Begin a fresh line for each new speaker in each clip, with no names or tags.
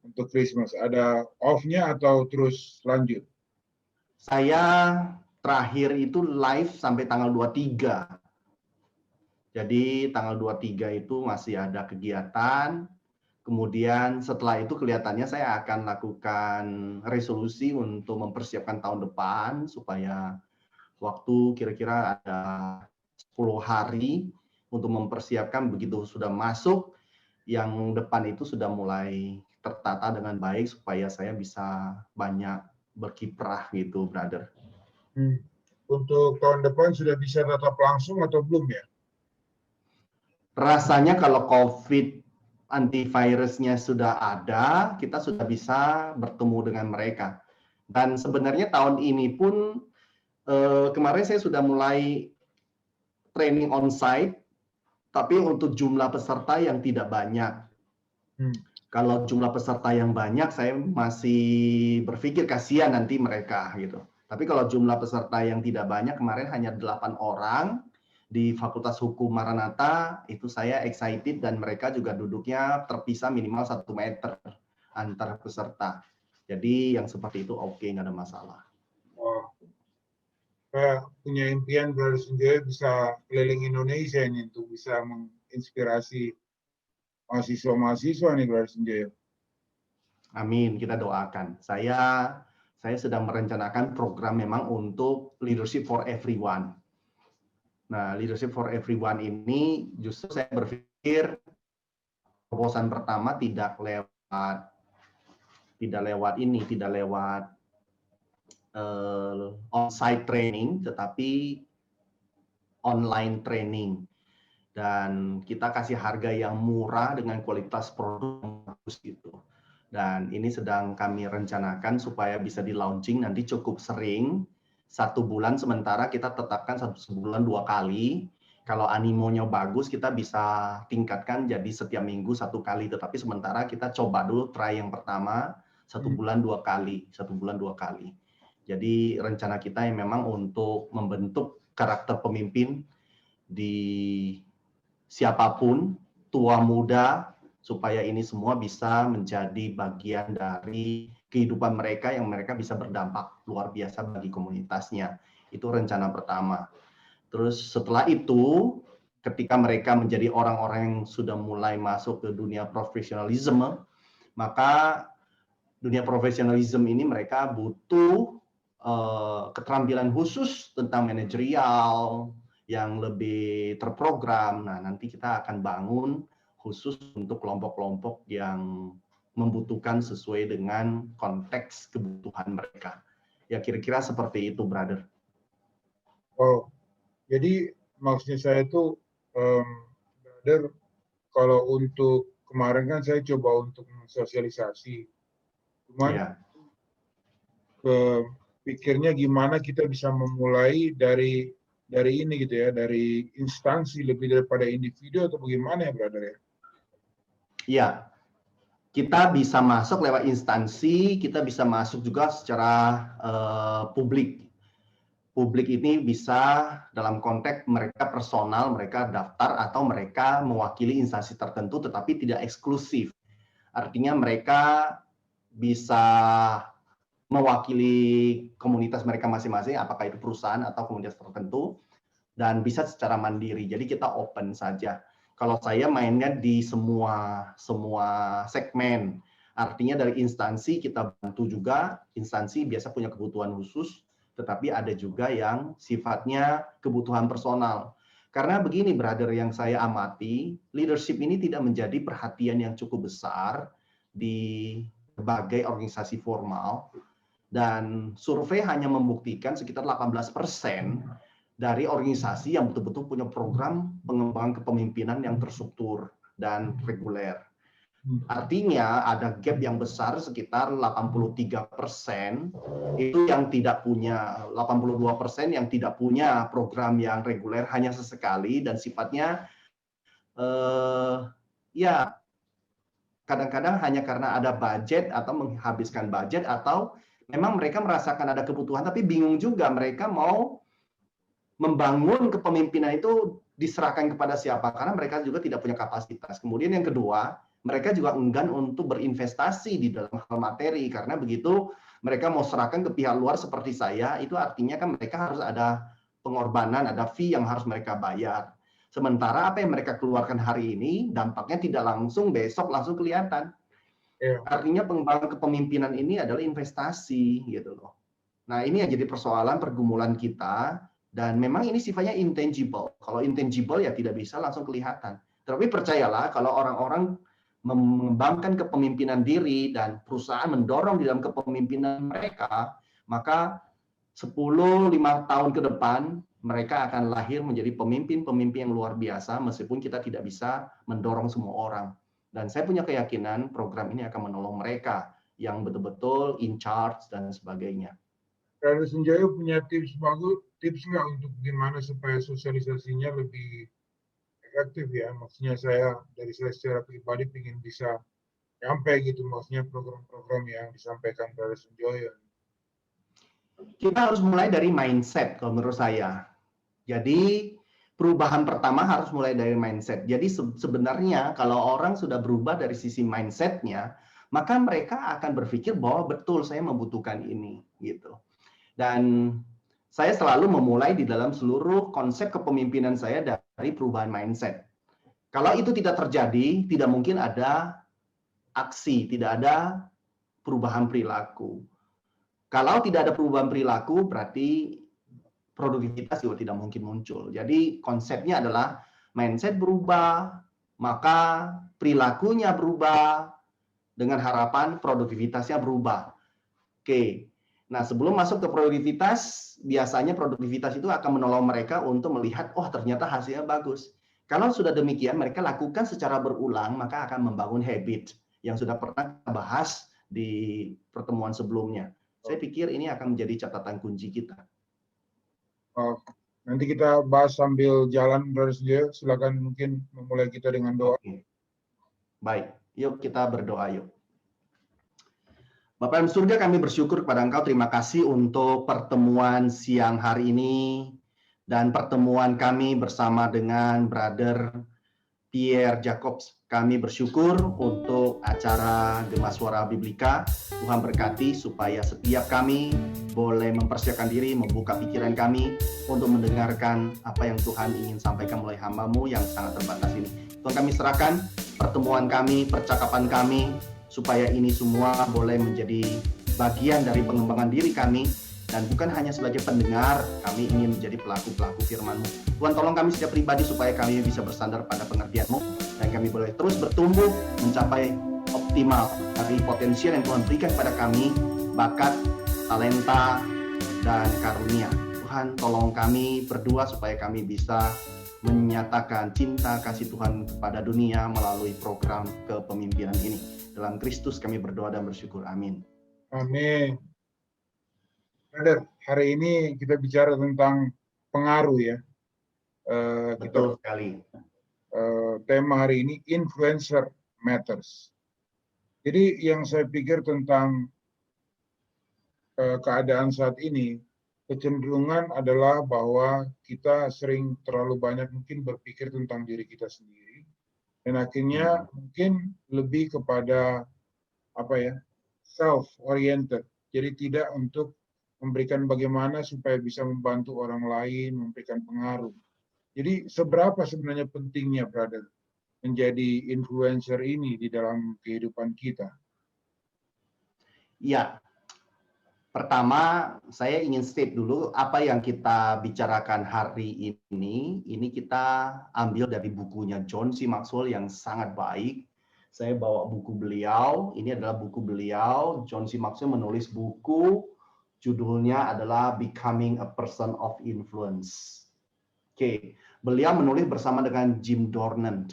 untuk Christmas? Ada off-nya atau terus lanjut?
Saya terakhir itu live sampai tanggal 23. Jadi tanggal 23 itu masih ada kegiatan. Kemudian setelah itu kelihatannya saya akan lakukan resolusi untuk mempersiapkan tahun depan supaya waktu kira-kira ada 10 hari untuk mempersiapkan begitu sudah masuk, yang depan itu sudah mulai tertata dengan baik supaya saya bisa banyak berkiprah gitu, brother.
Untuk tahun depan sudah bisa tatap langsung atau belum ya?
Rasanya kalau COVID antivirusnya sudah ada, kita sudah bisa bertemu dengan mereka. Dan sebenarnya tahun ini pun kemarin saya sudah mulai training on-site, tapi untuk jumlah peserta yang tidak banyak. Kalau jumlah peserta yang banyak, saya masih berpikir kasihan nanti mereka gitu. Tapi kalau jumlah peserta yang tidak banyak, kemarin hanya 8 orang di Fakultas Hukum Maranatha, itu saya excited dan mereka juga duduknya terpisah minimal 1 meter antar peserta. Jadi yang seperti itu oke, nggak ada masalah.
Oh, saya punya impian Brother Sunjaya bisa keliling Indonesia ini untuk bisa menginspirasi mahasiswa-mahasiswa nih Brother Sunjaya.
Amin, kita doakan. Saya sedang merencanakan program memang untuk Leadership for Everyone. Nah, Leadership for Everyone ini justru saya berpikir proposan pertama tidak lewat on-site training, tetapi online training. Dan kita kasih harga yang murah dengan kualitas produk yang bagus gitu. Dan ini sedang kami rencanakan supaya bisa di launching nanti cukup sering, 1 bulan, sementara kita tetapkan 1 bulan 2 kali. Kalau animonya bagus, kita bisa tingkatkan jadi setiap minggu 1 kali. Tetapi sementara kita coba dulu try yang pertama, 1 bulan 2 kali, 1 bulan 2 kali. Jadi rencana kita yang memang untuk membentuk karakter pemimpin di siapapun, tua muda, supaya ini semua bisa menjadi bagian dari kehidupan mereka yang mereka bisa berdampak luar biasa bagi komunitasnya. Itu rencana pertama. Terus setelah itu, ketika mereka menjadi orang-orang yang sudah mulai masuk ke dunia profesionalisme, maka dunia profesionalisme ini mereka butuh keterampilan khusus tentang manajerial, yang lebih terprogram. Nah, nanti kita akan bangun khusus untuk kelompok-kelompok yang membutuhkan sesuai dengan konteks kebutuhan mereka. Ya, kira-kira seperti itu, brother.
Oh, jadi maksudnya saya itu, brother, kalau untuk kemarin kan saya coba untuk sosialisasi, cuman pikirnya gimana kita bisa memulai dari ini gitu ya, dari instansi lebih daripada individu atau bagaimana ya, brother ya?
Iya, kita bisa masuk lewat instansi, kita bisa masuk juga secara publik. Publik ini bisa dalam konteks mereka personal, mereka daftar atau mereka mewakili instansi tertentu tetapi tidak eksklusif. Artinya mereka bisa mewakili komunitas mereka masing-masing, apakah itu perusahaan atau komunitas tertentu, dan bisa secara mandiri. Jadi kita open saja. Kalau saya mainnya di semua segmen. Artinya dari instansi kita bantu juga, instansi biasa punya kebutuhan khusus, tetapi ada juga yang sifatnya kebutuhan personal. Karena begini, brother, yang saya amati, leadership ini tidak menjadi perhatian yang cukup besar di berbagai organisasi formal, dan survei hanya membuktikan sekitar 18% dari organisasi yang betul-betul punya program pengembangan kepemimpinan yang terstruktur dan reguler. Artinya ada gap yang besar sekitar 83% itu yang tidak punya, 82% yang tidak punya program yang reguler hanya sesekali dan sifatnya ya kadang-kadang hanya karena ada budget atau menghabiskan budget atau memang mereka merasakan ada kebutuhan tapi bingung juga mereka mau membangun kepemimpinan itu diserahkan kepada siapa karena mereka juga tidak punya kapasitas. Kemudian yang kedua, mereka juga enggan untuk berinvestasi di dalam hal materi, karena begitu mereka mau serahkan ke pihak luar seperti saya, itu artinya kan mereka harus ada pengorbanan, ada fee yang harus mereka bayar. Sementara apa yang mereka keluarkan hari ini, dampaknya tidak langsung besok langsung kelihatan. Artinya pengembangan kepemimpinan ini adalah investasi gitu loh. Nah, ini yang jadi persoalan pergumulan kita, dan memang ini sifatnya intangible. Kalau intangible ya tidak bisa langsung kelihatan. Tapi percayalah, kalau orang-orang mengembangkan kepemimpinan diri dan perusahaan mendorong di dalam kepemimpinan mereka, maka 10-5 tahun ke depan mereka akan lahir menjadi pemimpin-pemimpin yang luar biasa, meskipun kita tidak bisa mendorong semua orang. Dan saya punya keyakinan program ini akan menolong mereka yang betul-betul in charge dan sebagainya.
Brother Sunjoyo punya tips nggak untuk gimana supaya sosialisasinya lebih efektif ya? Maksudnya saya secara pribadi ingin bisa sampai gitu, maksudnya program-program yang disampaikan Brother Sunjoyo.
Kita harus mulai dari mindset kalau menurut saya. Jadi perubahan pertama harus mulai dari mindset. Jadi sebenarnya kalau orang sudah berubah dari sisi mindsetnya, maka mereka akan berpikir bahwa betul saya membutuhkan ini gitu. Dan saya selalu memulai di dalam seluruh konsep kepemimpinan saya dari perubahan mindset. Kalau itu tidak terjadi, tidak mungkin ada aksi, tidak ada perubahan perilaku. Kalau tidak ada perubahan perilaku, berarti produktivitas juga tidak mungkin muncul. Jadi konsepnya adalah mindset berubah, maka perilakunya berubah, dengan harapan produktivitasnya berubah. Oke. Nah, sebelum masuk ke produktivitas, biasanya produktivitas itu akan menolong mereka untuk melihat, oh ternyata hasilnya bagus. Kalau sudah demikian, mereka lakukan secara berulang, maka akan membangun habit yang sudah pernah kita bahas di pertemuan sebelumnya. Saya pikir ini akan menjadi catatan kunci kita.
Nanti kita bahas sambil jalan, Brother Sunjoyo. Silakan mungkin memulai kita dengan doa.
Oke. Baik, yuk kita berdoa yuk. Bapak yang surga, kami bersyukur kepada Engkau, terima kasih untuk pertemuan siang hari ini dan pertemuan kami bersama dengan Brother Pierre Jacobs. Kami bersyukur untuk acara Gema Suara Biblika. Tuhan berkati supaya setiap kami boleh mempersiapkan diri, membuka pikiran kami untuk mendengarkan apa yang Tuhan ingin sampaikan melalui hamba-Mu yang sangat terbatas ini. Tuhan, kami serahkan pertemuan kami, percakapan kami, supaya ini semua boleh menjadi bagian dari pengembangan diri kami, dan bukan hanya sebagai pendengar, kami ingin menjadi pelaku-pelaku firman-Mu. Tuhan, tolong kami setiap pribadi supaya kami bisa bersandar pada pengertian-Mu, dan kami boleh terus bertumbuh mencapai optimal dari potensial yang Tuhan berikan pada kami, bakat, talenta, dan karunia. Tuhan, tolong kami berdua supaya kami bisa menyatakan cinta kasih Tuhan kepada dunia melalui program kepemimpinan ini. Dalam Kristus kami berdoa dan bersyukur. Amin.
Amin. Brother, hari ini kita bicara tentang pengaruh ya.
Betul sekali.
Tema hari ini influencer matters. Jadi yang saya pikir tentang keadaan saat ini, kecenderungan adalah bahwa kita sering terlalu banyak mungkin berpikir tentang diri kita sendiri, dan akhirnya mungkin lebih kepada self oriented. Jadi tidak untuk memberikan bagaimana supaya bisa membantu orang lain, memberikan pengaruh. Jadi seberapa sebenarnya pentingnya, brother, menjadi influencer ini di dalam kehidupan kita?
Ya, pertama saya ingin state dulu apa yang kita bicarakan hari ini kita ambil dari bukunya John C. Maxwell yang sangat baik. Saya bawa buku beliau, ini adalah buku beliau. John C. Maxwell menulis buku, judulnya adalah Becoming a Person of Influence. Oke, beliau menulis bersama dengan Jim Dornan.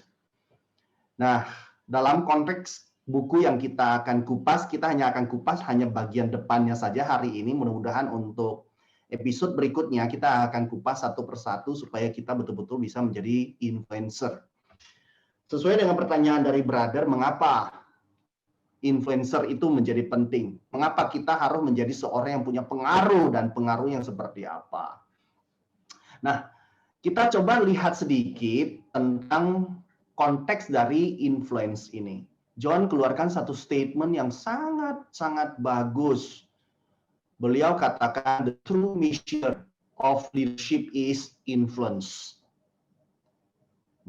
Nah, dalam konteks buku yang kita akan kupas, kita hanya akan kupas hanya bagian depannya saja hari ini. Mudah-mudahan untuk episode berikutnya kita akan kupas satu persatu supaya kita betul-betul bisa menjadi influencer. Sesuai dengan pertanyaan dari brother, mengapa influencer itu menjadi penting? Mengapa kita harus menjadi seorang yang punya pengaruh, dan pengaruh yang seperti apa? Nah, kita coba lihat sedikit tentang konteks dari influence ini. John keluarkan satu statement yang sangat-sangat bagus. Beliau katakan, the true mission of leadership is influence.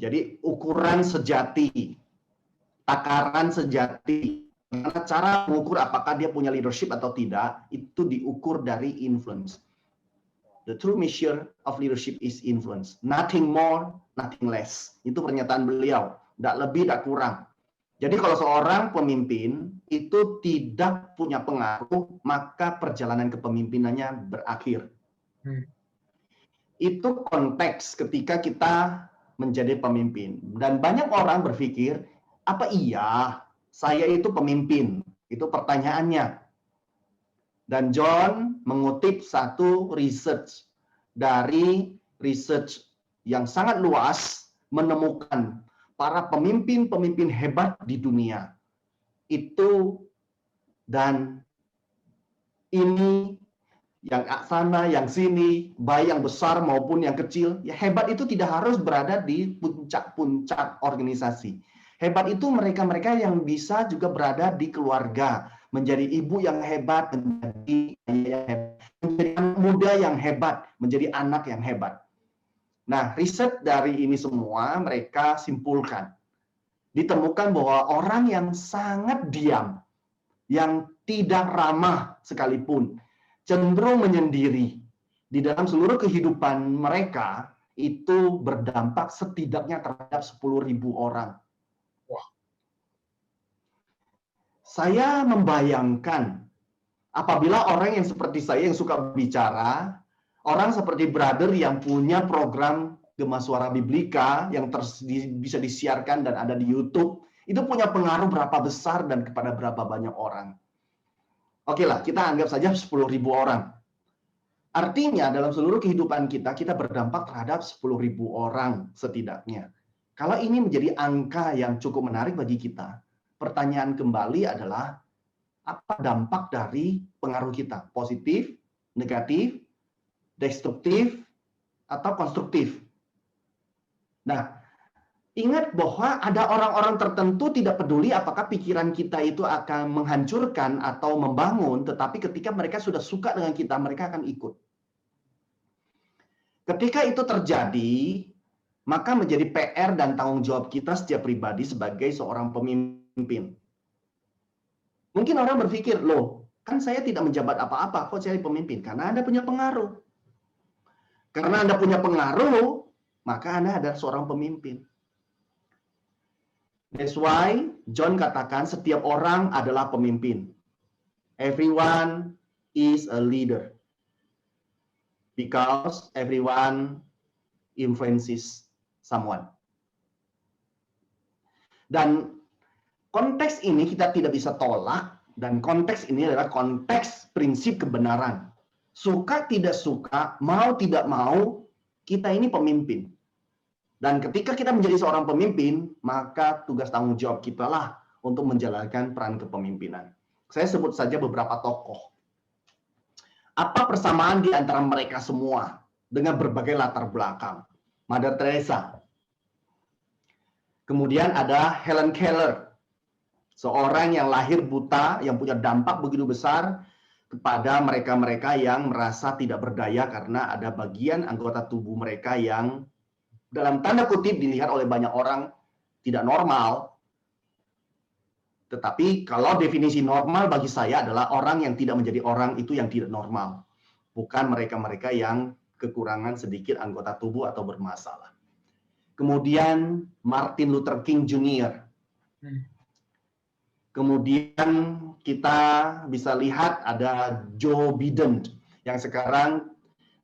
Jadi ukuran sejati, takaran sejati, karena cara mengukur apakah dia punya leadership atau tidak, itu diukur dari influence. The true measure of leadership is influence. Nothing more, nothing less. Itu pernyataan beliau. Tidak lebih, tidak kurang. Jadi kalau seorang pemimpin itu tidak punya pengaruh, maka perjalanan kepemimpinannya berakhir. Itu konteks ketika kita menjadi pemimpin. Dan banyak orang berpikir, apa iya saya itu pemimpin? Itu pertanyaannya. Dan John mengutip satu research dari research yang sangat luas menemukan para pemimpin-pemimpin hebat di dunia itu, dan ini yang sana, yang sini, baik yang besar maupun yang kecil, ya hebat itu tidak harus berada di puncak-puncak organisasi. Hebat itu mereka-mereka yang bisa juga berada di keluarga, menjadi ibu yang hebat, menjadi ayah yang hebat, menjadi anak muda yang hebat, menjadi anak yang hebat. Nah, riset dari ini semua mereka simpulkan. Ditemukan bahwa orang yang sangat diam, yang tidak ramah sekalipun, cenderung menyendiri di dalam seluruh kehidupan mereka, itu berdampak setidaknya terhadap 10.000 orang.
Wah.
Saya membayangkan apabila orang yang seperti saya yang suka bicara, orang seperti brother yang punya program Gema Suara Biblika yang bisa disiarkan dan ada di YouTube, itu punya pengaruh berapa besar dan kepada berapa banyak orang. Oke lah, kita anggap saja 10.000 orang. Artinya dalam seluruh kehidupan kita, kita berdampak terhadap 10.000 orang setidaknya. Kalau ini menjadi angka yang cukup menarik bagi kita, pertanyaan kembali adalah, apa dampak dari pengaruh kita? Positif, negatif, destruktif, atau konstruktif? Nah, ingat bahwa ada orang-orang tertentu tidak peduli apakah pikiran kita itu akan menghancurkan atau membangun, tetapi ketika mereka sudah suka dengan kita, mereka akan ikut. Ketika itu terjadi, maka menjadi PR dan tanggung jawab kita setiap pribadi sebagai seorang pemimpin. Mungkin orang berpikir, loh, kan saya tidak menjabat apa-apa, kok saya pemimpin? Karena Anda punya pengaruh. Karena Anda punya pengaruh, maka Anda adalah seorang pemimpin. That's why John katakan setiap orang adalah pemimpin. Everyone is a leader. Because everyone influences someone. Dan konteks ini kita tidak bisa tolak, dan konteks ini adalah konteks prinsip kebenaran. Suka tidak suka, mau tidak mau, kita ini pemimpin. Dan ketika kita menjadi seorang pemimpin, maka tugas tanggung jawab kita lah untuk menjalankan peran kepemimpinan. Saya sebut saja beberapa tokoh. Apa persamaan di antara mereka semua dengan berbagai latar belakang? Mother Teresa. Kemudian ada Helen Keller, seorang yang lahir buta, yang punya dampak begitu besar kepada mereka-mereka yang merasa tidak berdaya karena ada bagian anggota tubuh mereka yang dalam tanda kutip dilihat oleh banyak orang tidak normal. Tetapi kalau definisi normal bagi saya adalah orang yang tidak menjadi orang itu yang tidak normal. Bukan mereka-mereka yang kekurangan sedikit anggota tubuh atau bermasalah. Kemudian Martin Luther King Jr. Kemudian kita bisa lihat ada Joe Biden yang sekarang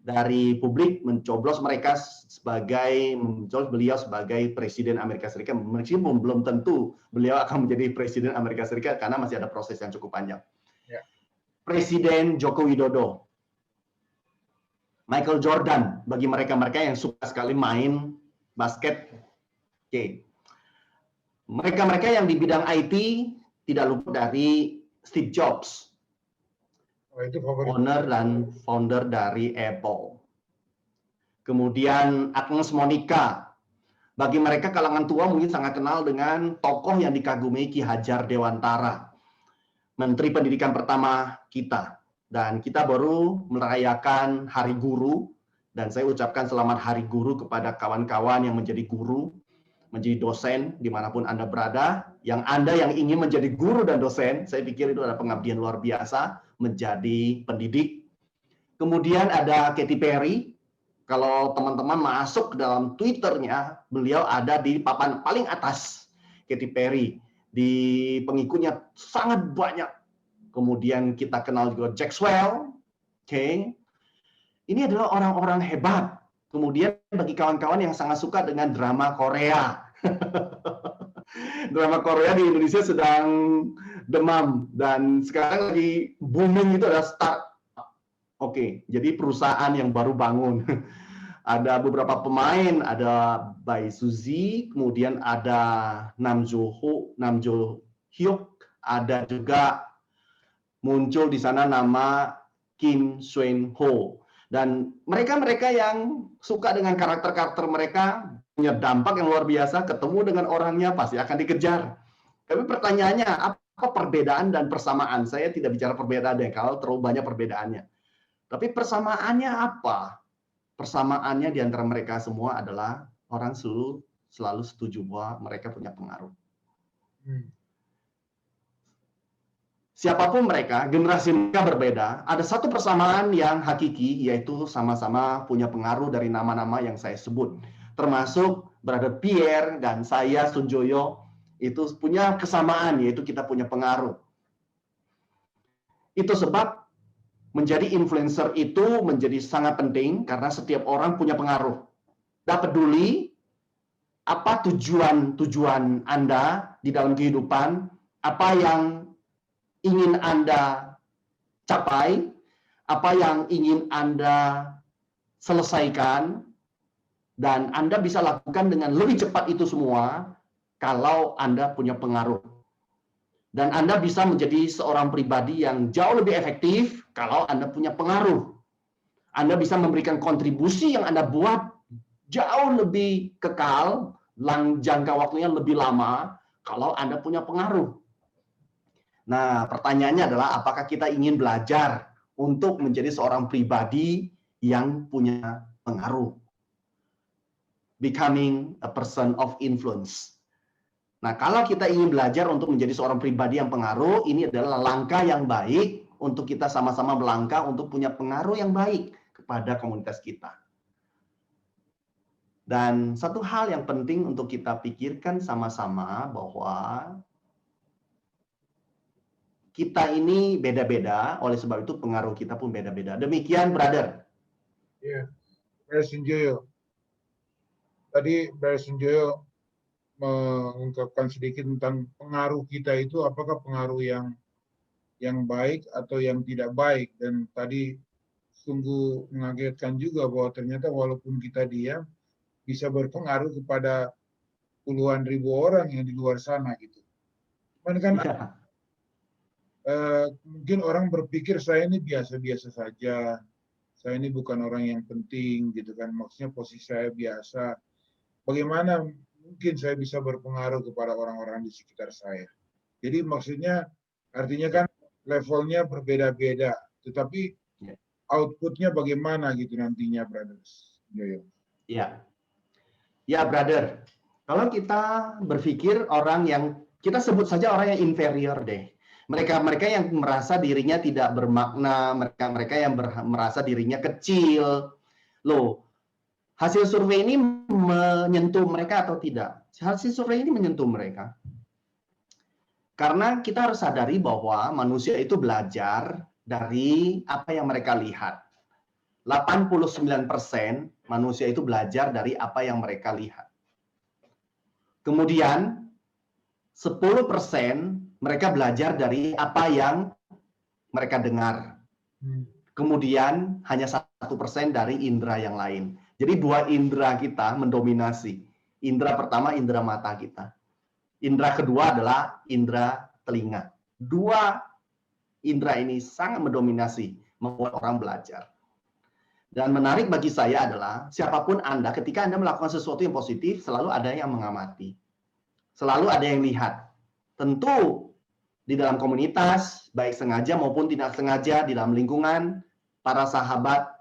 dari publik mencoblos beliau sebagai Presiden Amerika Serikat. Meskipun belum tentu beliau akan menjadi Presiden Amerika Serikat karena masih ada proses yang cukup panjang.
Ya.
Presiden Joko Widodo, Michael Jordan bagi mereka-mereka yang suka sekali main basket. Oke. Mereka-mereka yang di bidang IT tidak luput dari Steve Jobs.
Itu favorit.
Owner dan founder dari Apple. Kemudian Agnes Monica, Bagi mereka kalangan tua mungkin sangat kenal dengan tokoh yang dikagumi Ki Hajar Dewantara, Menteri Pendidikan pertama kita. Dan kita baru merayakan Hari Guru, dan saya ucapkan selamat Hari Guru kepada kawan-kawan yang menjadi guru, menjadi dosen dimanapun Anda berada. Yang Anda yang ingin menjadi guru dan dosen, saya pikir itu adalah pengabdian luar biasa, menjadi pendidik. Kemudian ada Katy Perry. Kalau teman-teman masuk ke dalam Twitternya, beliau ada di papan paling atas, Katy Perry. Di pengikutnya sangat banyak. Kemudian kita kenal juga Jackswell. Oke. Ini adalah orang-orang hebat. Kemudian bagi kawan-kawan yang sangat suka dengan drama Korea. Drama Korea di Indonesia sedang demam. Dan sekarang lagi booming itu adalah startup. Oke, jadi perusahaan yang baru bangun. Ada beberapa pemain, ada Bae Suzy, kemudian ada Nam Jo Hyuk, ada juga muncul di sana nama Kim Suen Ho. Dan mereka-mereka yang suka dengan karakter-karakter mereka punya dampak yang luar biasa, ketemu dengan orangnya pasti akan dikejar. Tapi pertanyaannya, apa perbedaan dan persamaan? Saya tidak bicara perbedaan deh, kalau terlalu banyak perbedaannya. Tapi persamaannya apa? Persamaannya di antara mereka semua adalah orang selalu setuju bahwa mereka punya pengaruh. Siapapun mereka, generasi mereka berbeda, ada satu persamaan yang hakiki, yaitu sama-sama punya pengaruh dari nama-nama yang saya sebut. Termasuk Brother Pierre dan saya, Sunjoyo, itu punya kesamaan, yaitu kita punya pengaruh. Itu sebab menjadi influencer itu menjadi sangat penting, karena setiap orang punya pengaruh. Tidak peduli apa tujuan Anda di dalam kehidupan, apa yang ingin Anda capai, apa yang ingin Anda selesaikan, dan Anda bisa lakukan dengan lebih cepat itu semua kalau Anda punya pengaruh. Dan Anda bisa menjadi seorang pribadi yang jauh lebih efektif kalau Anda punya pengaruh. Anda bisa memberikan kontribusi yang Anda buat jauh lebih kekal, jangka waktunya lebih lama kalau Anda punya pengaruh. Nah, pertanyaannya adalah apakah kita ingin belajar untuk menjadi seorang pribadi yang punya pengaruh? Becoming a person of influence. Nah, kalau kita ingin belajar untuk menjadi seorang pribadi yang pengaruh, ini adalah langkah yang baik untuk kita sama-sama melangkah untuk punya pengaruh yang baik kepada komunitas kita. Dan satu hal yang penting untuk kita pikirkan sama-sama bahwa kita ini beda-beda, oleh sebab itu pengaruh kita pun beda-beda. Demikian, brother.
Ya, Brother Sunjoyo. Tadi Brother Sunjoyo mengungkapkan sedikit tentang pengaruh kita itu, apakah pengaruh yang baik atau yang tidak baik. Dan tadi sungguh mengagetkan juga bahwa ternyata walaupun kita diam, bisa berpengaruh kepada puluhan ribu orang yang di luar sana gitu. Cuman kan mungkin orang berpikir saya ini biasa-biasa saja, saya ini bukan orang yang penting gitu kan, maksudnya posisi saya biasa. Bagaimana mungkin saya bisa berpengaruh kepada orang-orang di sekitar saya? Jadi maksudnya artinya kan levelnya berbeda-beda, tetapi outputnya bagaimana gitu nantinya, brothers?
Ya, ya brother. Kalau kita berpikir orang yang kita sebut saja orang yang inferior deh. Mereka yang merasa dirinya tidak bermakna, mereka yang merasa dirinya kecil. Loh, hasil survei ini menyentuh mereka atau tidak? Hasil survei ini menyentuh mereka. Karena kita harus sadari bahwa manusia itu belajar dari apa yang mereka lihat. 89% manusia itu belajar dari apa yang mereka lihat. Kemudian 10% mereka belajar dari apa yang mereka dengar. Kemudian hanya 1% dari indera yang lain. Jadi dua indera kita mendominasi. Indera pertama indera mata kita. Indera kedua adalah indera telinga. Dua indera ini sangat mendominasi, membuat orang belajar. Dan menarik bagi saya adalah siapapun Anda, ketika Anda melakukan sesuatu yang positif, selalu ada yang mengamati. Selalu ada yang lihat. Tentu di dalam komunitas, baik sengaja maupun tidak sengaja, di dalam lingkungan, para sahabat,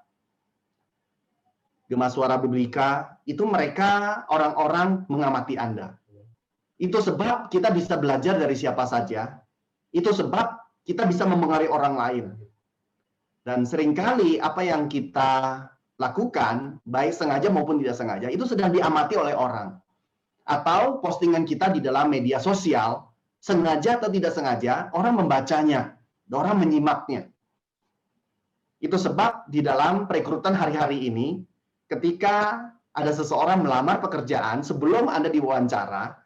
Gema Suara Biblika, itu mereka orang-orang mengamati Anda. Itu sebab kita bisa belajar dari siapa saja. Itu sebab kita bisa memengaruhi orang lain. Dan seringkali apa yang kita lakukan, baik sengaja maupun tidak sengaja, itu sedang diamati oleh orang. Atau postingan kita di dalam media sosial, sengaja atau tidak sengaja, orang membacanya, orang menyimaknya. Itu sebab di dalam perekrutan hari-hari ini, ketika ada seseorang melamar pekerjaan, sebelum Anda diwawancara,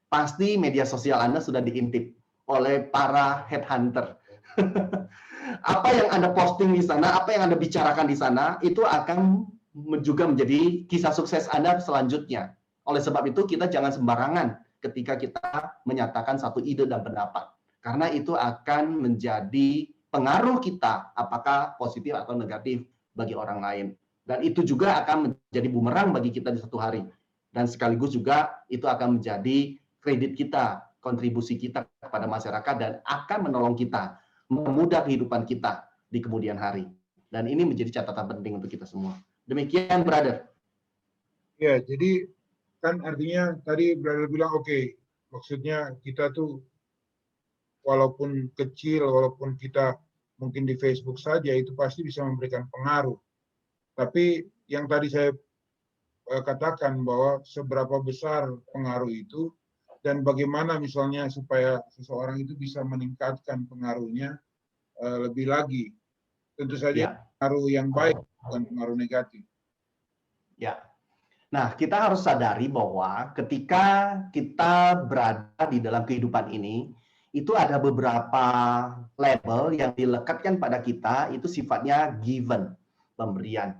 pasti media sosial Anda sudah diintip oleh para headhunter. Apa yang Anda posting di sana, apa yang Anda bicarakan di sana, itu akan juga menjadi kisah sukses Anda selanjutnya. Oleh sebab itu, kita jangan sembarangan ketika kita menyatakan satu ide dan pendapat. Karena itu akan menjadi pengaruh kita, apakah positif atau negatif bagi orang lain. Dan itu juga akan menjadi bumerang bagi kita di satu hari. Dan sekaligus juga itu akan menjadi kredit kita, kontribusi kita kepada masyarakat, dan akan menolong kita memudah kehidupan kita di kemudian hari. Dan ini menjadi catatan penting untuk kita semua. Demikian, brother.
Ya, jadi kan artinya tadi brother bilang oke, maksudnya kita tuh walaupun kecil, walaupun kita mungkin di Facebook saja, itu pasti bisa memberikan pengaruh. Tapi yang tadi saya katakan bahwa seberapa besar pengaruh itu, dan bagaimana misalnya supaya seseorang itu bisa meningkatkan pengaruhnya lebih lagi. Tentu saja pengaruh yang baik, bukan pengaruh negatif.
Ya. Nah, kita harus sadari bahwa ketika kita berada di dalam kehidupan ini, itu ada beberapa label yang dilekatkan pada kita, itu sifatnya given, pemberian.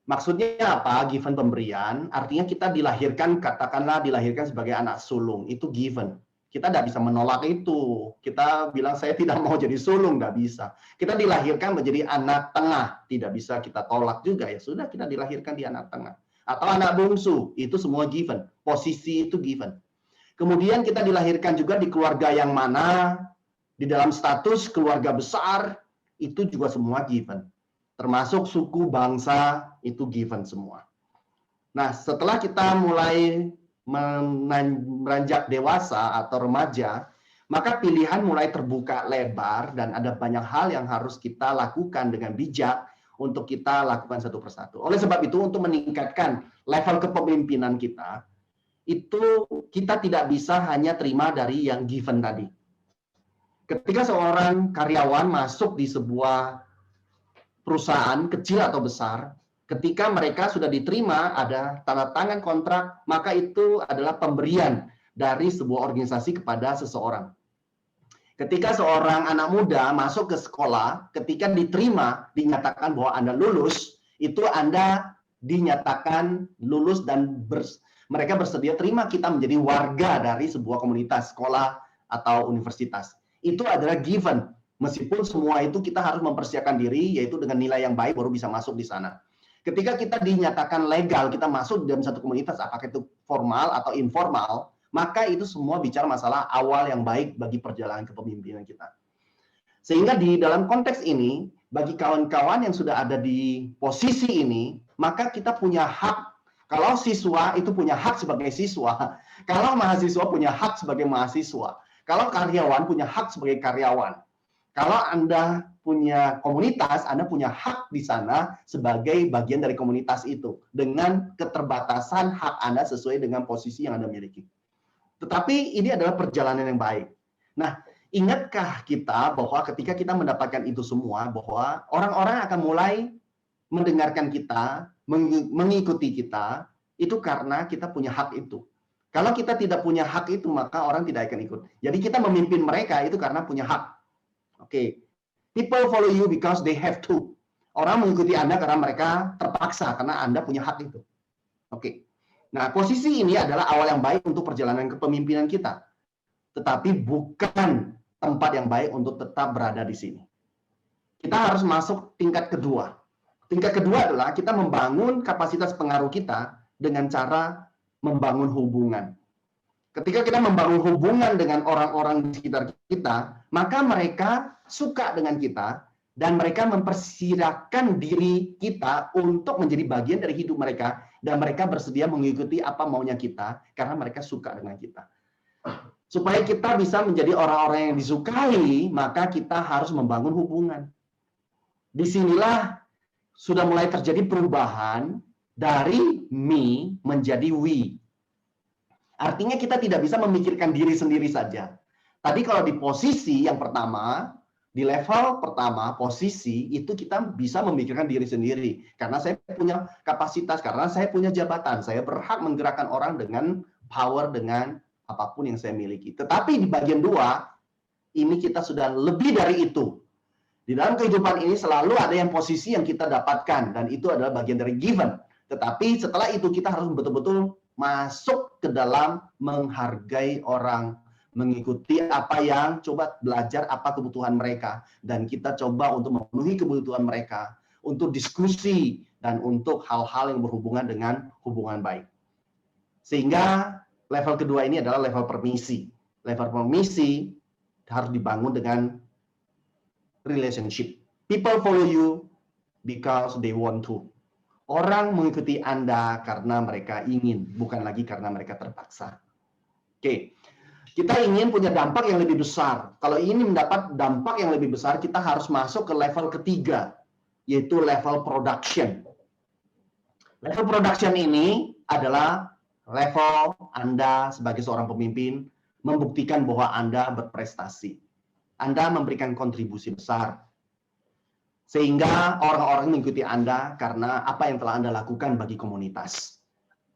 Maksudnya apa? Given pemberian, artinya kita dilahirkan, katakanlah dilahirkan sebagai anak sulung, itu given. Kita tidak bisa menolak itu. Kita bilang saya tidak mau jadi sulung, nggak bisa. Kita dilahirkan menjadi anak tengah, tidak bisa kita tolak juga. Ya sudah, kita dilahirkan di anak tengah. Atau anak bungsu, itu semua given. Posisi itu given. Kemudian kita dilahirkan juga di keluarga yang mana, di dalam status keluarga besar, itu juga semua given. Termasuk suku, bangsa, itu given semua. Nah, setelah kita mulai meranjak dewasa atau remaja, maka pilihan mulai terbuka lebar dan ada banyak hal yang harus kita lakukan dengan bijak untuk kita lakukan satu persatu. Oleh sebab itu, untuk meningkatkan level kepemimpinan kita, itu kita tidak bisa hanya terima dari yang given tadi. Ketika seorang karyawan masuk di sebuah perusahaan kecil atau besar, ketika mereka sudah diterima, ada tanda tangan kontrak, maka itu adalah pemberian dari sebuah organisasi kepada seseorang. Ketika seorang anak muda masuk ke sekolah, ketika diterima, dinyatakan bahwa Anda lulus, itu Anda dinyatakan lulus dan mereka bersedia terima kita menjadi warga dari sebuah komunitas, sekolah, atau universitas. Itu adalah given. Meskipun semua itu kita harus mempersiapkan diri, yaitu dengan nilai yang baik baru bisa masuk di sana. Ketika kita dinyatakan legal, kita masuk dalam satu komunitas, apakah itu formal atau informal, maka itu semua bicara masalah awal yang baik bagi perjalanan kepemimpinan kita. Sehingga di dalam konteks ini, bagi kawan-kawan yang sudah ada di posisi ini, maka kita punya hak. Kalau siswa itu punya hak sebagai siswa, kalau mahasiswa punya hak sebagai mahasiswa, kalau karyawan punya hak sebagai karyawan. Kalau Anda punya komunitas, Anda punya hak di sana sebagai bagian dari komunitas itu dengan keterbatasan hak Anda sesuai dengan posisi yang Anda miliki. Tetapi ini adalah perjalanan yang baik. Nah, ingatkah kita bahwa ketika kita mendapatkan itu semua, bahwa orang-orang akan mulai mendengarkan kita, mengikuti kita, itu karena kita punya hak itu. Kalau kita tidak punya hak itu, maka orang tidak akan ikut. Jadi kita memimpin mereka itu karena punya hak. Oke, people follow you because they have to. Orang mengikuti Anda karena mereka terpaksa, karena Anda punya hak itu. Oke. Nah, posisi ini adalah awal yang baik untuk perjalanan kepemimpinan kita. Tetapi bukan tempat yang baik untuk tetap berada di sini. Kita harus masuk tingkat kedua. Tingkat kedua adalah kita membangun kapasitas pengaruh kita dengan cara membangun hubungan. Ketika kita membangun hubungan dengan orang-orang di sekitar kita, maka mereka suka dengan kita dan mereka mempersilahkan diri kita untuk menjadi bagian dari hidup mereka dan mereka bersedia mengikuti apa maunya kita karena mereka suka dengan kita. Supaya kita bisa menjadi orang-orang yang disukai, maka kita harus membangun hubungan. Disinilah sudah mulai terjadi perubahan dari me menjadi we. Artinya kita tidak bisa memikirkan diri sendiri saja. Tadi kalau di posisi yang pertama, di level pertama, posisi, itu kita bisa memikirkan diri sendiri. Karena saya punya kapasitas, karena saya punya jabatan. Saya berhak menggerakkan orang dengan power, dengan apapun yang saya miliki. Tetapi di bagian 2, ini kita sudah lebih dari itu. Di dalam kehidupan ini selalu ada yang posisi yang kita dapatkan, dan itu adalah bagian dari given. Tetapi setelah itu kita harus betul-betul masuk ke dalam menghargai orang, mengikuti apa yang, coba belajar apa kebutuhan mereka, dan kita coba untuk memenuhi kebutuhan mereka, untuk diskusi, dan untuk hal-hal yang berhubungan dengan hubungan baik. Sehingga level kedua ini adalah level permisi. Level permisi harus dibangun dengan relationship. People follow you because they want to. Orang mengikuti Anda karena mereka ingin, bukan lagi karena mereka terpaksa. Oke. Kita ingin punya dampak yang lebih besar. Kalau ingin mendapat dampak yang lebih besar, kita harus masuk ke level ketiga, yaitu level production. Level production ini adalah level Anda sebagai seorang pemimpin membuktikan bahwa Anda berprestasi. Anda memberikan kontribusi besar. Sehingga orang-orang mengikuti Anda karena apa yang telah Anda lakukan bagi komunitas.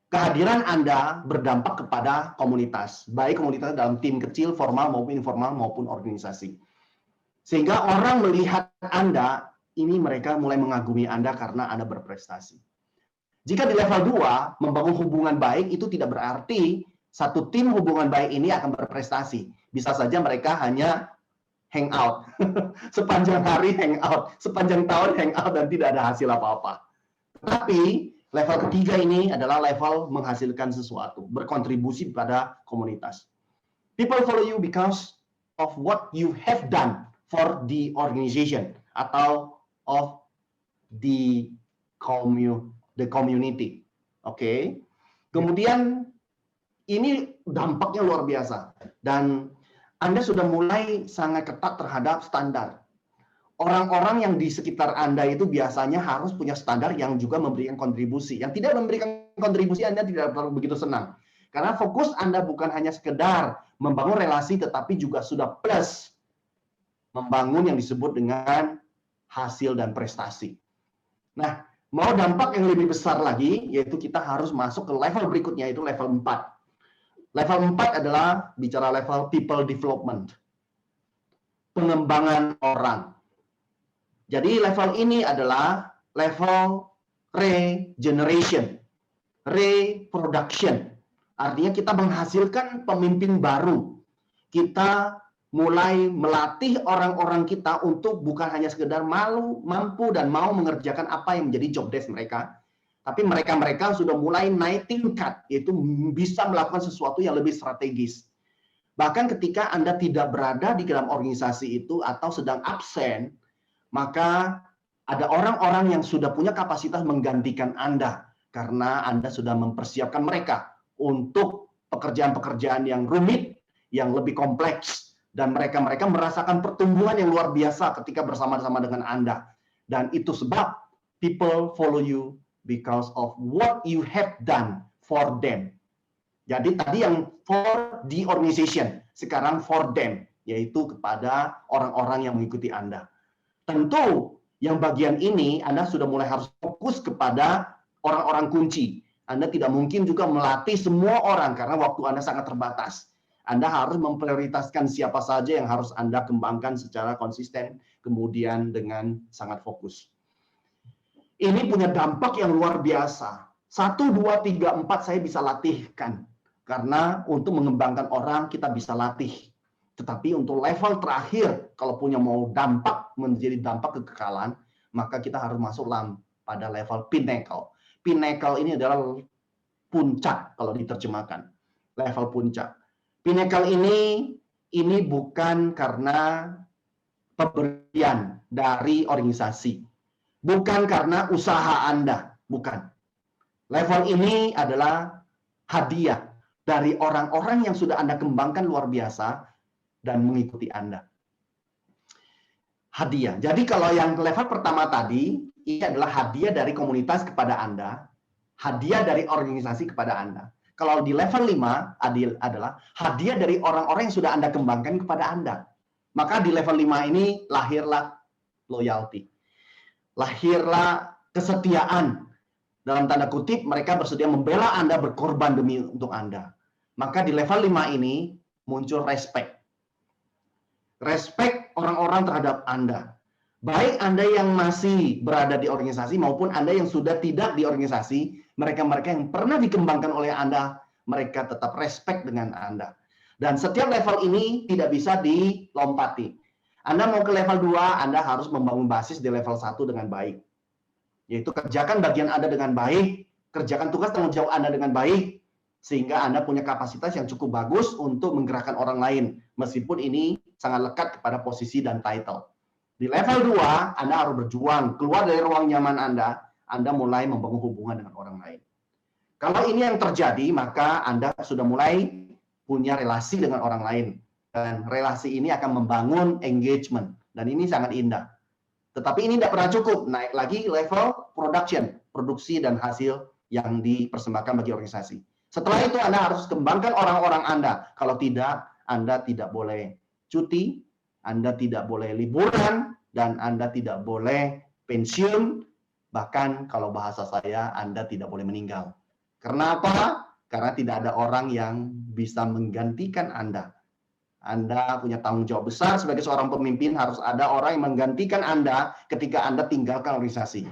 Kehadiran Anda berdampak kepada komunitas, baik komunitas dalam tim kecil, formal maupun informal maupun organisasi. Sehingga orang melihat Anda, ini mereka mulai mengagumi Anda karena Anda berprestasi. Jika di level 2, membangun hubungan baik itu tidak berarti satu tim hubungan baik ini akan berprestasi. Bisa saja mereka hanya hangout. Sepanjang hari hangout, sepanjang tahun hangout dan tidak ada hasil apa-apa. Tapi level ketiga ini adalah level menghasilkan sesuatu, berkontribusi pada komunitas. People follow you because of what you have done for the organization atau of the community. Oke. Kemudian ini dampaknya luar biasa dan Anda sudah mulai sangat ketat terhadap standar. Orang-orang yang di sekitar Anda itu biasanya harus punya standar yang juga memberikan kontribusi. Yang tidak memberikan kontribusi Anda tidak perlu begitu senang. Karena fokus Anda bukan hanya sekedar membangun relasi, tetapi juga sudah plus membangun yang disebut dengan hasil dan prestasi. Nah, mau dampak yang lebih besar lagi, yaitu kita harus masuk ke level berikutnya, yaitu level 4. Level 4 adalah bicara level people development. Pengembangan orang. Jadi level ini adalah level regeneration, reproduction. Artinya kita menghasilkan pemimpin baru. Kita mulai melatih orang-orang kita untuk bukan hanya sekedar mampu dan mau mengerjakan apa yang menjadi job desk mereka, tapi mereka sudah mulai naik tingkat, yaitu bisa melakukan sesuatu yang lebih strategis. Bahkan ketika Anda tidak berada di dalam organisasi itu atau sedang absen, maka ada orang-orang yang sudah punya kapasitas menggantikan Anda karena Anda sudah mempersiapkan mereka untuk pekerjaan-pekerjaan yang rumit, yang lebih kompleks, dan mereka merasakan pertumbuhan yang luar biasa ketika bersama-sama dengan Anda. Dan itu sebab people follow you because of what you have done for them. Jadi tadi yang for the organization, sekarang for them, yaitu kepada orang-orang yang mengikuti Anda. Tentu yang bagian ini Anda sudah mulai harus fokus kepada orang-orang kunci. Anda tidak mungkin juga melatih semua orang karena waktu Anda sangat terbatas. Anda harus memprioritaskan siapa saja yang harus Anda kembangkan secara konsisten, kemudian dengan sangat fokus. Ini punya dampak yang luar biasa. 1, 2, 3, 4 saya bisa latihkan. Karena untuk mengembangkan orang kita bisa latih. Tetapi untuk level terakhir, kalau punya mau dampak menjadi dampak kekekalan, maka kita harus masuk dalam pada level pinnacle. Pinnacle ini adalah puncak kalau diterjemahkan. Level puncak. Pinnacle ini bukan karena pemberian dari organisasi. Bukan karena usaha Anda. Bukan. Level ini adalah hadiah dari orang-orang yang sudah Anda kembangkan luar biasa dan mengikuti Anda. Hadiah. Jadi kalau yang level pertama tadi, ini adalah hadiah dari komunitas kepada Anda, hadiah dari organisasi kepada Anda. Kalau di level 5 adalah hadiah dari orang-orang yang sudah Anda kembangkan kepada Anda. Maka di level 5 ini lahirlah loyalty. Lahirlah kesetiaan. Dalam tanda kutip, mereka bersedia membela Anda, berkorban demi untuk Anda. Maka di level 5 ini muncul respect. Respect orang-orang terhadap Anda. Baik Anda yang masih berada di organisasi maupun Anda yang sudah tidak di organisasi, mereka-mereka yang pernah dikembangkan oleh Anda, mereka tetap respect dengan Anda. Dan setiap level ini tidak bisa dilompati. Anda mau ke level 2, Anda harus membangun basis di level 1 dengan baik. Yaitu kerjakan bagian Anda dengan baik, kerjakan tugas tanggung jawab Anda dengan baik, sehingga Anda punya kapasitas yang cukup bagus untuk menggerakkan orang lain, meskipun ini sangat lekat kepada posisi dan title. Di level 2, Anda harus berjuang, keluar dari ruang nyaman Anda mulai membangun hubungan dengan orang lain. Kalau ini yang terjadi, maka Anda sudah mulai punya relasi dengan orang lain. Dan relasi ini akan membangun engagement. Dan ini sangat indah. Tetapi ini tidak pernah cukup. Naik lagi level production, produksi dan hasil yang dipersembahkan bagi organisasi. Setelah itu Anda harus kembangkan orang-orang Anda. Kalau tidak, Anda tidak boleh cuti, Anda tidak boleh liburan, dan Anda tidak boleh pensiun. Bahkan kalau bahasa saya, Anda tidak boleh meninggal. Karena apa? Karena tidak ada orang yang bisa menggantikan Anda. Anda punya tanggung jawab besar sebagai seorang pemimpin, harus ada orang yang menggantikan Anda ketika Anda tinggalkan organisasi.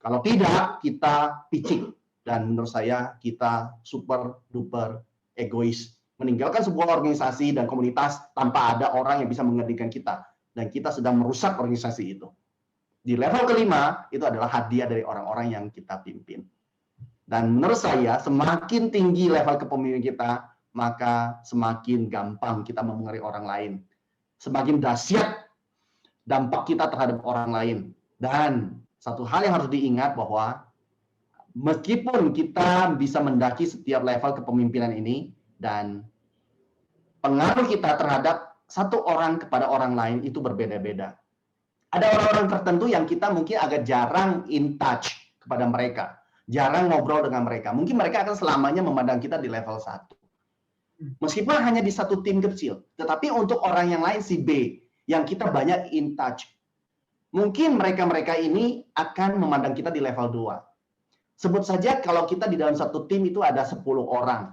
Kalau tidak, kita picik. Dan menurut saya, kita super duper egois. Meninggalkan sebuah organisasi dan komunitas tanpa ada orang yang bisa menggantikan kita. Dan kita sedang merusak organisasi itu. Di level kelima, itu adalah hadiah dari orang-orang yang kita pimpin. Dan menurut saya, semakin tinggi level kepemimpinan kita, maka semakin gampang kita mempengaruhi orang lain. Semakin dahsyat dampak kita terhadap orang lain. Dan satu hal yang harus diingat bahwa meskipun kita bisa mendaki setiap level kepemimpinan ini, dan pengaruh kita terhadap satu orang kepada orang lain itu berbeda-beda. Ada orang-orang tertentu yang kita mungkin agak jarang in touch kepada mereka. Jarang ngobrol dengan mereka. Mungkin mereka akan selamanya memandang kita di level 1. Meskipun hanya di satu tim kecil. Tetapi untuk orang yang lain, si B, yang kita banyak in touch, mungkin mereka-mereka ini akan memandang kita di level 2. Sebut saja kalau kita di dalam satu tim itu ada 10 orang.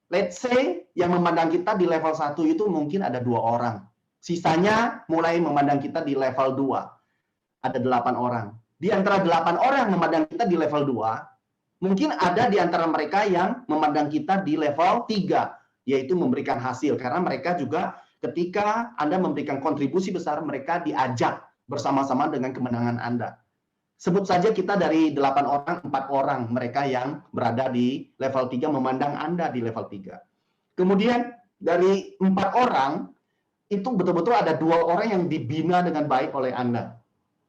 Let's say yang memandang kita di level 1 itu mungkin ada 2 orang. Sisanya mulai memandang kita di level 2. Ada 8 orang. Di antara 8 orang yang memandang kita di level 2, mungkin ada di antara mereka yang memandang kita di level 3, yaitu memberikan hasil. Karena mereka juga ketika Anda memberikan kontribusi besar, mereka diajak bersama-sama dengan kemenangan Anda. Sebut saja kita dari 8 orang, 4 orang mereka yang berada di level 3 memandang Anda di level 3. Kemudian dari 4 orang, itu betul-betul ada 2 orang yang dibina dengan baik oleh Anda.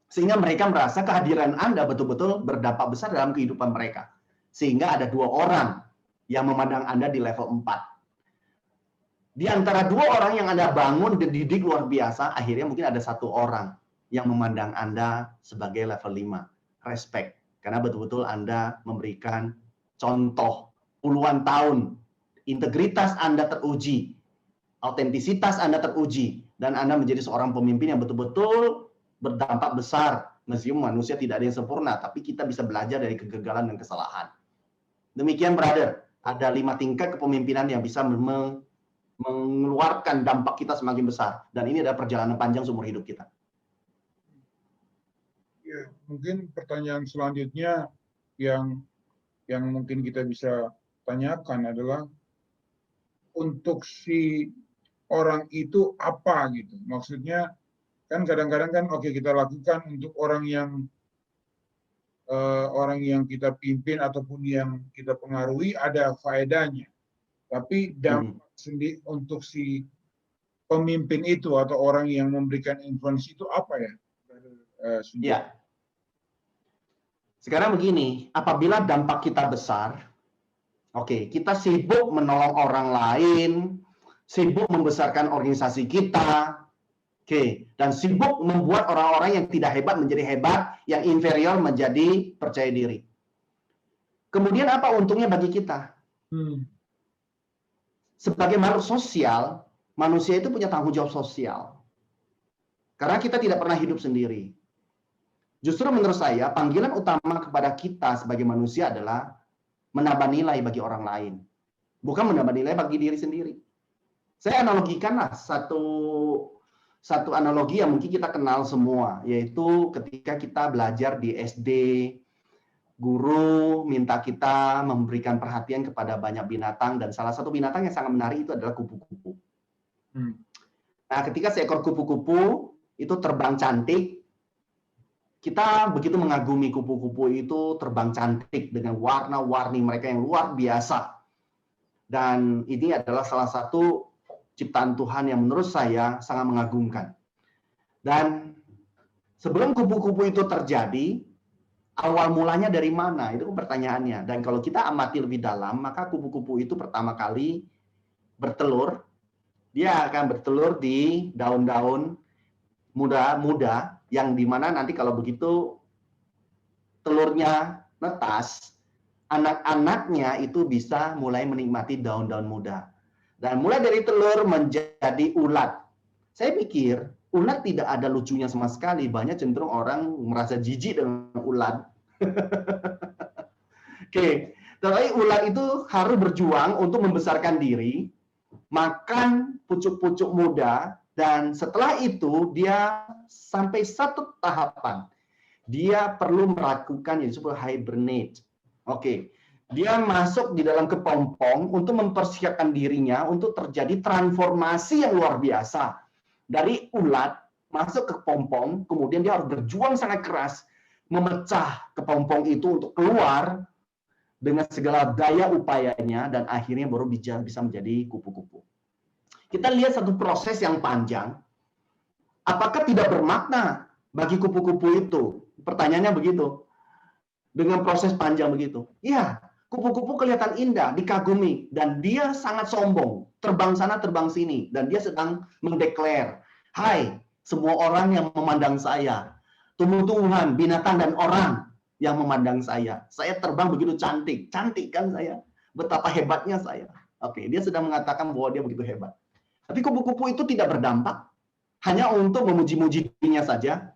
Sehingga mereka merasa kehadiran Anda betul-betul berdampak besar dalam kehidupan mereka. Sehingga ada 2 orang yang memandang Anda di level 4. Di antara 2 orang yang Anda bangun dan didik luar biasa, akhirnya mungkin ada 1 orang yang memandang Anda sebagai level 5. Respect. Karena betul-betul Anda memberikan contoh puluhan tahun. Integritas Anda teruji. Autentisitas Anda teruji. Dan Anda menjadi seorang pemimpin yang betul-betul berdampak besar. Meskipun manusia tidak ada yang sempurna, tapi kita bisa belajar dari kegagalan dan kesalahan. Demikian, brother. Ada 5 tingkat kepemimpinan yang bisa mengeluarkan dampak kita semakin besar. Dan ini adalah perjalanan panjang seumur hidup kita.
Ya, mungkin pertanyaan selanjutnya yang mungkin kita bisa tanyakan adalah untuk si orang itu apa gitu. Maksudnya kan kadang-kadang kan oke kita lakukan untuk orang yang orang yang kita pimpin ataupun yang kita pengaruhi ada faedahnya. Tapi dampak sendiri untuk si pemimpin itu atau orang yang memberikan influence itu apa ya?
Ya. Sekarang begini, apabila dampak kita besar, oke, kita sibuk menolong orang lain, sibuk membesarkan organisasi kita, oke, dan sibuk membuat orang-orang yang tidak hebat menjadi hebat, yang inferior menjadi percaya diri. Kemudian apa untungnya bagi kita? Sebagai makhluk sosial, manusia itu punya tanggung jawab sosial. Karena kita tidak pernah hidup sendiri. Justru menurut saya, panggilan utama kepada kita sebagai manusia adalah menambah nilai bagi orang lain. Bukan menambah nilai bagi diri sendiri. Saya analogikanlah satu analogi yang mungkin kita kenal semua, yaitu ketika kita belajar di SD, guru minta kita memberikan perhatian kepada banyak binatang, dan salah satu binatang yang sangat menarik itu adalah kupu-kupu. Nah, ketika seekor kupu-kupu itu terbang cantik, kita begitu mengagumi kupu-kupu itu terbang cantik dengan warna-warni mereka yang luar biasa. Dan ini adalah salah satu ciptaan Tuhan yang menurut saya sangat mengagumkan. Dan sebelum kupu-kupu itu terjadi, awal mulanya dari mana? Itu pertanyaannya. Dan kalau kita amati lebih dalam, maka kupu-kupu itu pertama kali bertelur. Dia akan bertelur di daun-daun muda-muda, yang dimana nanti kalau begitu telurnya netas, anak-anaknya itu bisa mulai menikmati daun-daun muda. Dan mulai dari telur menjadi ulat. Saya pikir ulat tidak ada lucunya sama sekali. Banyak cenderung orang merasa jijik dengan ulat. Oke, tapi ulat itu harus berjuang untuk membesarkan diri, makan pucuk-pucuk muda, dan setelah itu dia sampai satu tahapan. Dia perlu melakukan yang disebut hibernate. Oke. Dia masuk di dalam kepompong untuk mempersiapkan dirinya untuk terjadi transformasi yang luar biasa. Dari ulat masuk ke kepompong, kemudian dia harus berjuang sangat keras memecah kepompong itu untuk keluar dengan segala daya upayanya, dan akhirnya baru bisa menjadi kupu-kupu. Kita lihat satu proses yang panjang. Apakah tidak bermakna bagi kupu-kupu itu? Pertanyaannya begitu. Dengan proses panjang begitu. Iya, kupu-kupu kelihatan indah, dikagumi, dan dia sangat sombong. Terbang sana, terbang sini. Dan dia sedang mendeklar, hai, semua orang yang memandang saya. Tumbuh-tumbuhan, binatang, dan orang yang memandang saya. Saya terbang begitu cantik. Cantik kan saya? Betapa hebatnya saya. Oke, dia sedang mengatakan bahwa dia begitu hebat. Tapi kupu-kupu itu tidak berdampak, hanya untuk memuji-muji dirinya saja,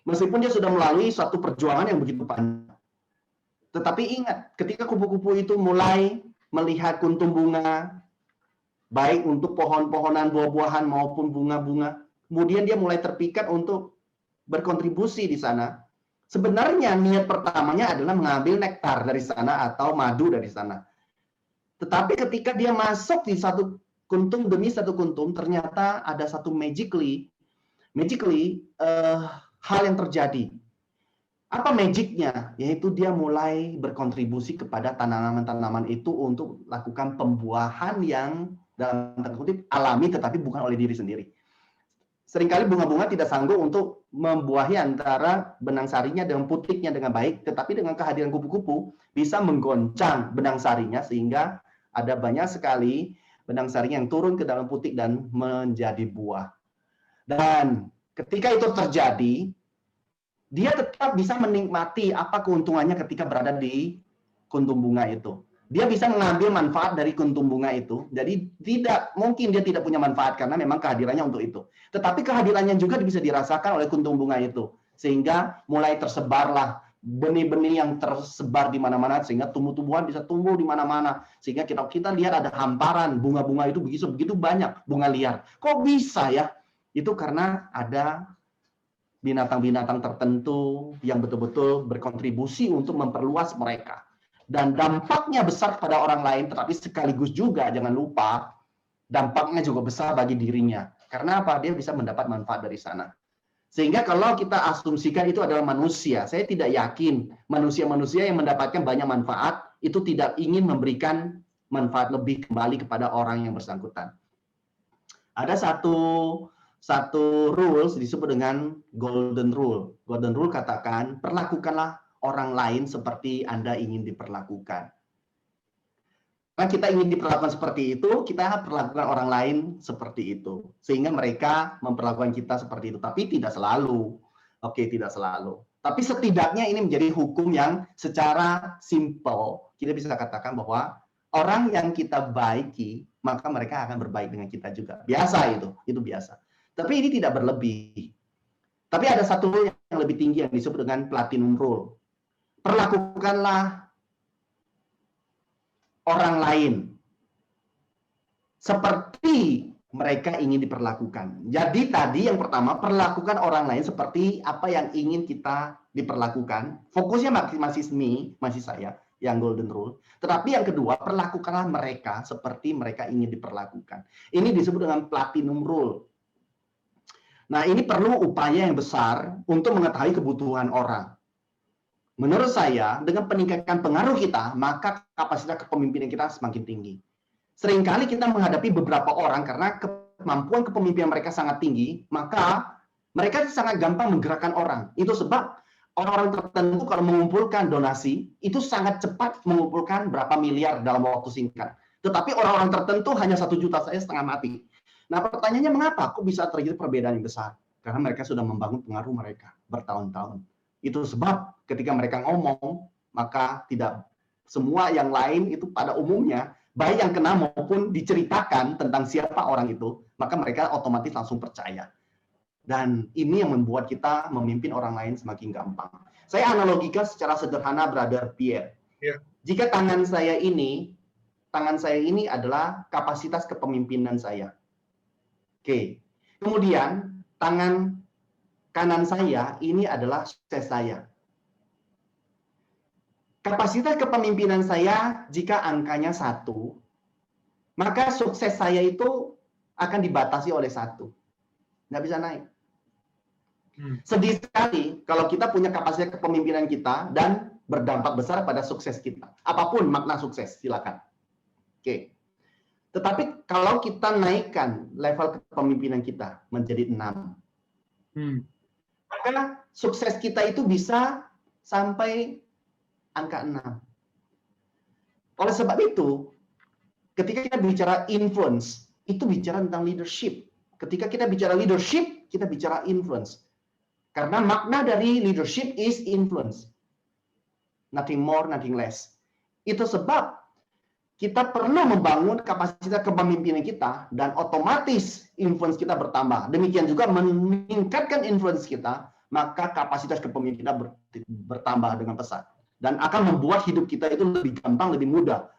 meskipun dia sudah melalui suatu perjuangan yang begitu panjang. Tetapi ingat, ketika kupu-kupu itu mulai melihat kuntum bunga, baik untuk pohon-pohonan, buah-buahan maupun bunga-bunga, kemudian dia mulai terpikat untuk berkontribusi di sana. Sebenarnya niat pertamanya adalah mengambil nektar dari sana atau madu dari sana. Tetapi ketika dia masuk di satu kuntum demi satu kuntum, ternyata ada satu magically hal yang terjadi. Apa magicnya? Yaitu dia mulai berkontribusi kepada tanaman-tanaman itu untuk lakukan pembuahan yang dalam tanda kutip alami, tetapi bukan oleh diri sendiri. Seringkali bunga-bunga tidak sanggup untuk membuahi antara benang sarinya dengan putiknya dengan baik, tetapi dengan kehadiran kupu-kupu bisa menggoncang benang sarinya sehingga ada banyak sekali benang sarinya yang turun ke dalam putik dan menjadi buah. Dan ketika itu terjadi, dia tetap bisa menikmati apa keuntungannya ketika berada di kuntum bunga itu. Dia bisa mengambil manfaat dari kuntum bunga itu. Jadi tidak mungkin dia tidak punya manfaat karena memang kehadirannya untuk itu. Tetapi kehadirannya juga bisa dirasakan oleh kuntum bunga itu. Sehingga mulai tersebarlah benih-benih yang tersebar di mana-mana, sehingga tumbuh-tumbuhan bisa tumbuh di mana-mana, sehingga kita lihat ada hamparan bunga-bunga itu begitu banyak bunga liar. Kok bisa ya? Itu karena ada binatang-binatang tertentu yang betul-betul berkontribusi untuk memperluas mereka, dan dampaknya besar pada orang lain, tetapi sekaligus juga jangan lupa dampaknya juga besar bagi dirinya. Karena apa? Dia bisa mendapat manfaat dari sana. Sehingga kalau kita asumsikan itu adalah manusia, saya tidak yakin manusia-manusia yang mendapatkan banyak manfaat itu tidak ingin memberikan manfaat lebih kembali kepada orang yang bersangkutan. Ada satu rules disebut dengan golden rule. Golden rule katakan, perlakukanlah orang lain seperti Anda ingin diperlakukan. Karena kita ingin diperlakukan seperti itu, kita perlakukan orang lain seperti itu. Sehingga mereka memperlakukan kita seperti itu. Tapi tidak selalu. Oke, tidak selalu. Tapi setidaknya ini menjadi hukum yang secara simple, kita bisa katakan bahwa orang yang kita baiki, maka mereka akan berbaik dengan kita juga. Biasa itu biasa. Tapi ini tidak berlebih. Tapi ada satu rule yang lebih tinggi yang disebut dengan platinum rule. Perlakukanlah orang lain seperti mereka ingin diperlakukan. Jadi tadi yang pertama, perlakukan orang lain seperti apa yang ingin kita diperlakukan. Fokusnya masih saya, yang golden rule. Tetapi yang kedua, perlakukanlah mereka seperti mereka ingin diperlakukan. Ini disebut dengan platinum rule. Nah, ini perlu upaya yang besar untuk mengetahui kebutuhan orang. Menurut saya, dengan peningkatan pengaruh kita, maka kapasitas kepemimpinan kita semakin tinggi. Seringkali kita menghadapi beberapa orang karena kemampuan kepemimpinan mereka sangat tinggi, maka mereka sangat gampang menggerakkan orang. Itu sebab orang-orang tertentu kalau mengumpulkan donasi, itu sangat cepat mengumpulkan berapa miliar dalam waktu singkat. Tetapi orang-orang tertentu hanya 1 juta saja setengah mati. Nah, pertanyaannya mengapa kok bisa terjadi perbedaan yang besar? Karena mereka sudah membangun pengaruh mereka bertahun-tahun. Itu sebab ketika mereka ngomong, maka tidak semua yang lain itu pada umumnya, baik yang kena maupun diceritakan tentang siapa orang itu, maka mereka otomatis langsung percaya. Dan ini yang membuat kita memimpin orang lain semakin gampang. Saya analogikan secara sederhana, Brother Pierre.
Ya.
Jika tangan saya ini adalah kapasitas kepemimpinan saya. Oke. Kemudian tangan kanan saya ini adalah sukses saya. Kapasitas kepemimpinan saya jika angkanya 1, maka sukses saya itu akan dibatasi oleh 1. Nggak bisa naik. Sedih sekali kalau kita punya kapasitas kepemimpinan kita dan berdampak besar pada sukses kita. Apapun makna sukses, silakan. Oke. Tetapi kalau kita naikkan level kepemimpinan kita menjadi 6, maka sukses kita itu bisa sampai angka 6. Oleh sebab itu, ketika kita bicara influence, itu bicara tentang leadership. Ketika kita bicara leadership, kita bicara influence. Karena makna dari leadership is influence. Nothing more, nothing less. Itu sebab kita perlu membangun kapasitas kepemimpinan kita dan otomatis influence kita bertambah. Demikian juga meningkatkan influence kita, maka kapasitas kepemimpinan kita bertambah dengan pesat. Dan akan membuat hidup kita itu lebih gampang, lebih mudah.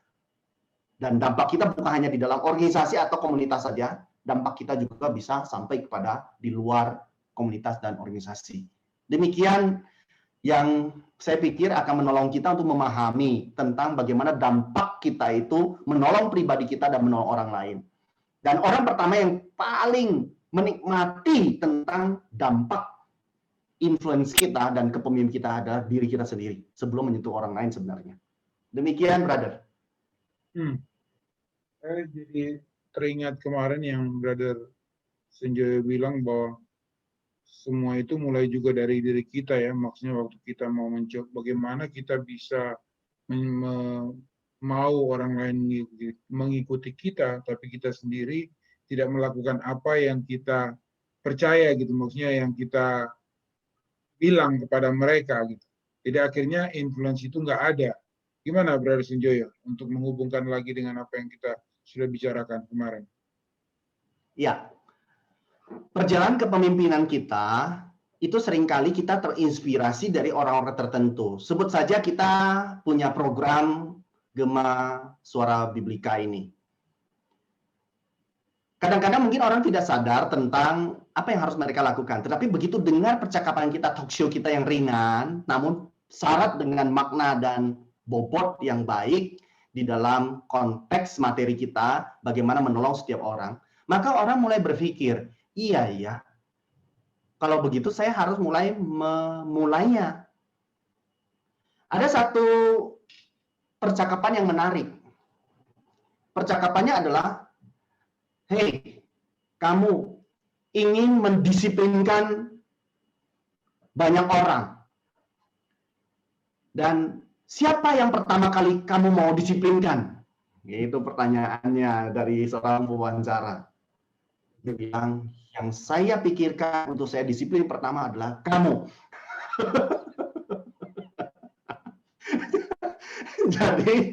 Dan dampak kita bukan hanya di dalam organisasi atau komunitas saja, dampak kita juga bisa sampai kepada di luar komunitas dan organisasi. Demikian yang saya pikir akan menolong kita untuk memahami tentang bagaimana dampak kita itu menolong pribadi kita dan menolong orang lain. Dan orang pertama yang paling menikmati tentang dampak influence kita dan kepemimpinan kita adalah diri kita sendiri sebelum menyentuh orang lain sebenarnya. Demikian, Brother.
Saya jadi teringat kemarin yang Brother Senjoyo bilang bahwa semua itu mulai juga dari diri kita ya, maksudnya waktu kita mau mencoba bagaimana kita bisa mau orang lain mengikuti kita, tapi kita sendiri tidak melakukan apa yang kita percaya gitu, maksudnya yang kita bilang kepada mereka gitu. Jadi akhirnya influence itu nggak ada. Gimana Brother Senjoyo untuk menghubungkan lagi dengan apa yang kita sudah bicarakan kemarin?
Ya. Perjalanan kepemimpinan kita itu seringkali kita terinspirasi dari orang-orang tertentu. Sebut saja kita punya program Gema Suara Biblika ini. Kadang-kadang mungkin orang tidak sadar tentang apa yang harus mereka lakukan. Tetapi begitu dengar percakapan kita, talk show kita yang ringan, namun syarat dengan makna dan bobot yang baik di dalam konteks materi kita, bagaimana menolong setiap orang, maka orang mulai berpikir, iya ya, Kalau begitu saya harus mulai memulainya. Ada satu percakapan yang menarik. Percakapannya adalah, hey, kamu ingin mendisiplinkan banyak orang. Dan siapa yang pertama kali kamu mau disiplinkan? Itu pertanyaannya dari seorang pewawancara. Dia bilang, yang saya pikirkan untuk saya disiplin pertama adalah kamu. Jadi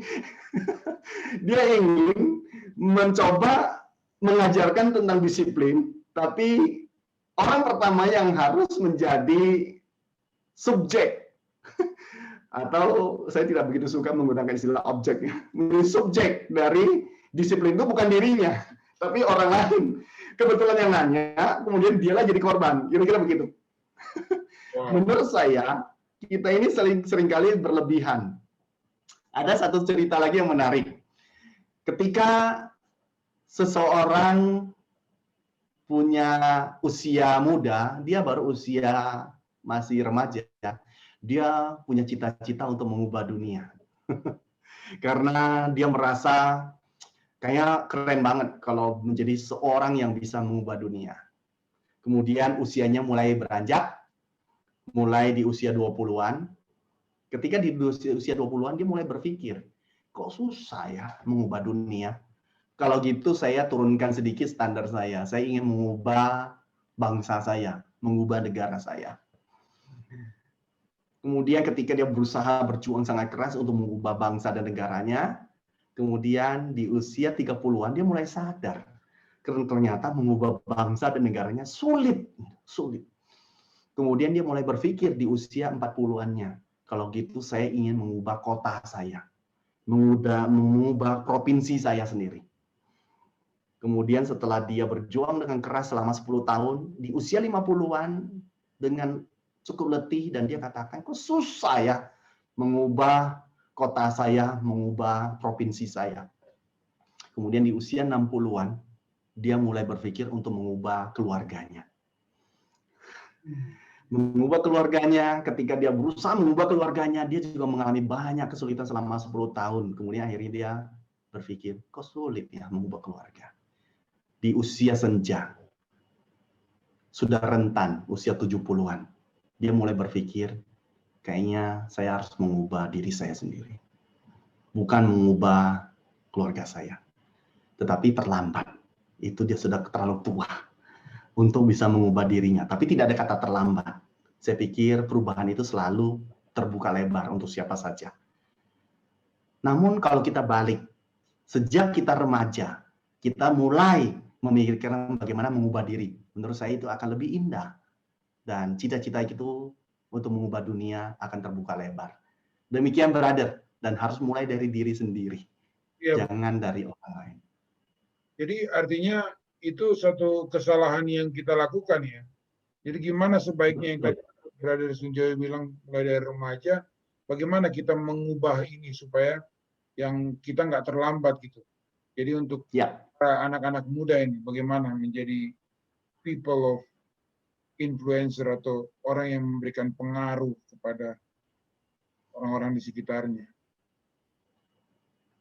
dia ingin mencoba mengajarkan tentang disiplin, tapi orang pertama yang harus menjadi subjek, atau saya tidak begitu suka menggunakan istilah objek, menjadi subjek dari disiplin itu bukan dirinya, tapi orang lain. Kebetulan yang nanya, kemudian dialah jadi korban, kira-kira begitu. Menurut saya, kita ini seringkali berlebihan. Ada satu cerita lagi yang menarik. Ketika seseorang punya usia muda, dia baru usia masih remaja, dia punya cita-cita untuk mengubah dunia. Karena dia merasa kayak keren banget kalau menjadi seorang yang bisa mengubah dunia. Kemudian usianya mulai beranjak, mulai di usia 20-an. Ketika di usia 20-an dia mulai berpikir, kok susah ya mengubah dunia? Kalau gitu saya turunkan sedikit standar saya. Saya ingin mengubah bangsa saya, mengubah negara saya. Kemudian ketika dia berusaha berjuang sangat keras untuk mengubah bangsa dan negaranya, kemudian di usia 30-an dia mulai sadar. Karena ternyata mengubah bangsa dan negaranya sulit. Kemudian dia mulai berpikir di usia 40-annya. Kalau gitu saya ingin mengubah kota saya. Mengubah provinsi saya sendiri. Kemudian setelah dia berjuang dengan keras selama 10 tahun, di usia 50-an dengan cukup letih, dan dia katakan, kok susah ya mengubah kota saya, mengubah provinsi saya. Kemudian di usia 60-an, dia mulai berpikir untuk mengubah keluarganya. Mengubah keluarganya, ketika dia berusaha mengubah keluarganya, dia juga mengalami banyak kesulitan selama 10 tahun. Kemudian akhirnya dia berpikir, kok sulit ya mengubah keluarga. Di usia senja, sudah rentan, usia 70-an, dia mulai berpikir, kayaknya saya harus mengubah diri saya sendiri. Bukan mengubah keluarga saya. Tetapi terlambat. Itu dia sudah terlalu tua untuk bisa mengubah dirinya. Tapi tidak ada kata terlambat. Saya pikir perubahan itu selalu terbuka lebar untuk siapa saja. Namun kalau kita balik, sejak kita remaja, kita mulai memikirkan bagaimana mengubah diri. Menurut saya itu akan lebih indah. Dan cita-cita itu untuk mengubah dunia akan terbuka lebar. Demikian, brother. Dan harus mulai dari diri sendiri. Ya, jangan dari orang lain.
Jadi artinya itu satu kesalahan yang kita lakukan ya. Jadi gimana sebaiknya yang tadi Brother Sunjoy bilang mulai dari remaja, bagaimana kita mengubah ini supaya yang kita nggak terlambat gitu. Jadi untuk anak-anak muda ini, bagaimana menjadi people of influencer atau orang yang memberikan pengaruh kepada orang-orang di sekitarnya.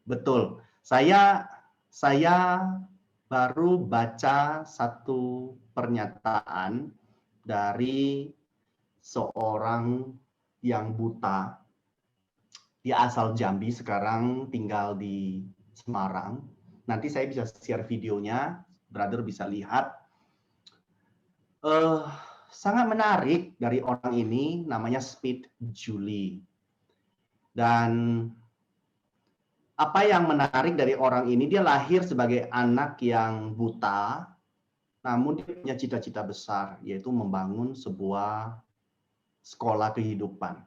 Betul. Saya baru baca satu pernyataan dari seorang yang buta. Dia asal Jambi, sekarang tinggal di Semarang. Nanti saya bisa share videonya, brother bisa lihat. Sangat menarik dari orang ini, namanya Speed Julie. Dan apa yang menarik dari orang ini, dia lahir sebagai anak yang buta, namun dia punya cita-cita besar, yaitu membangun sebuah sekolah kehidupan.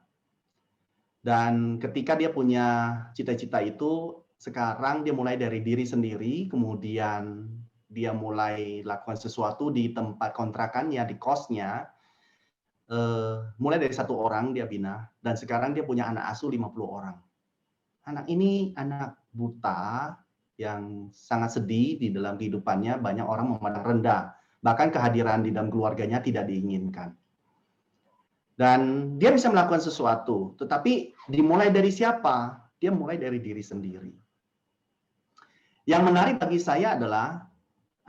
Dan ketika dia punya cita-cita itu, sekarang dia mulai dari diri sendiri, kemudian dia mulai lakukan sesuatu di tempat kontrakannya, di kosnya, mulai dari 1 orang dia bina, dan sekarang dia punya anak asuh 50 orang. Anak ini anak buta yang sangat sedih di dalam kehidupannya, banyak orang memandang rendah Bahkan kehadiran di dalam keluarganya tidak diinginkan. Dan dia bisa melakukan sesuatu, tetapi dimulai dari siapa? Dia mulai dari diri sendiri. Yang menarik bagi saya adalah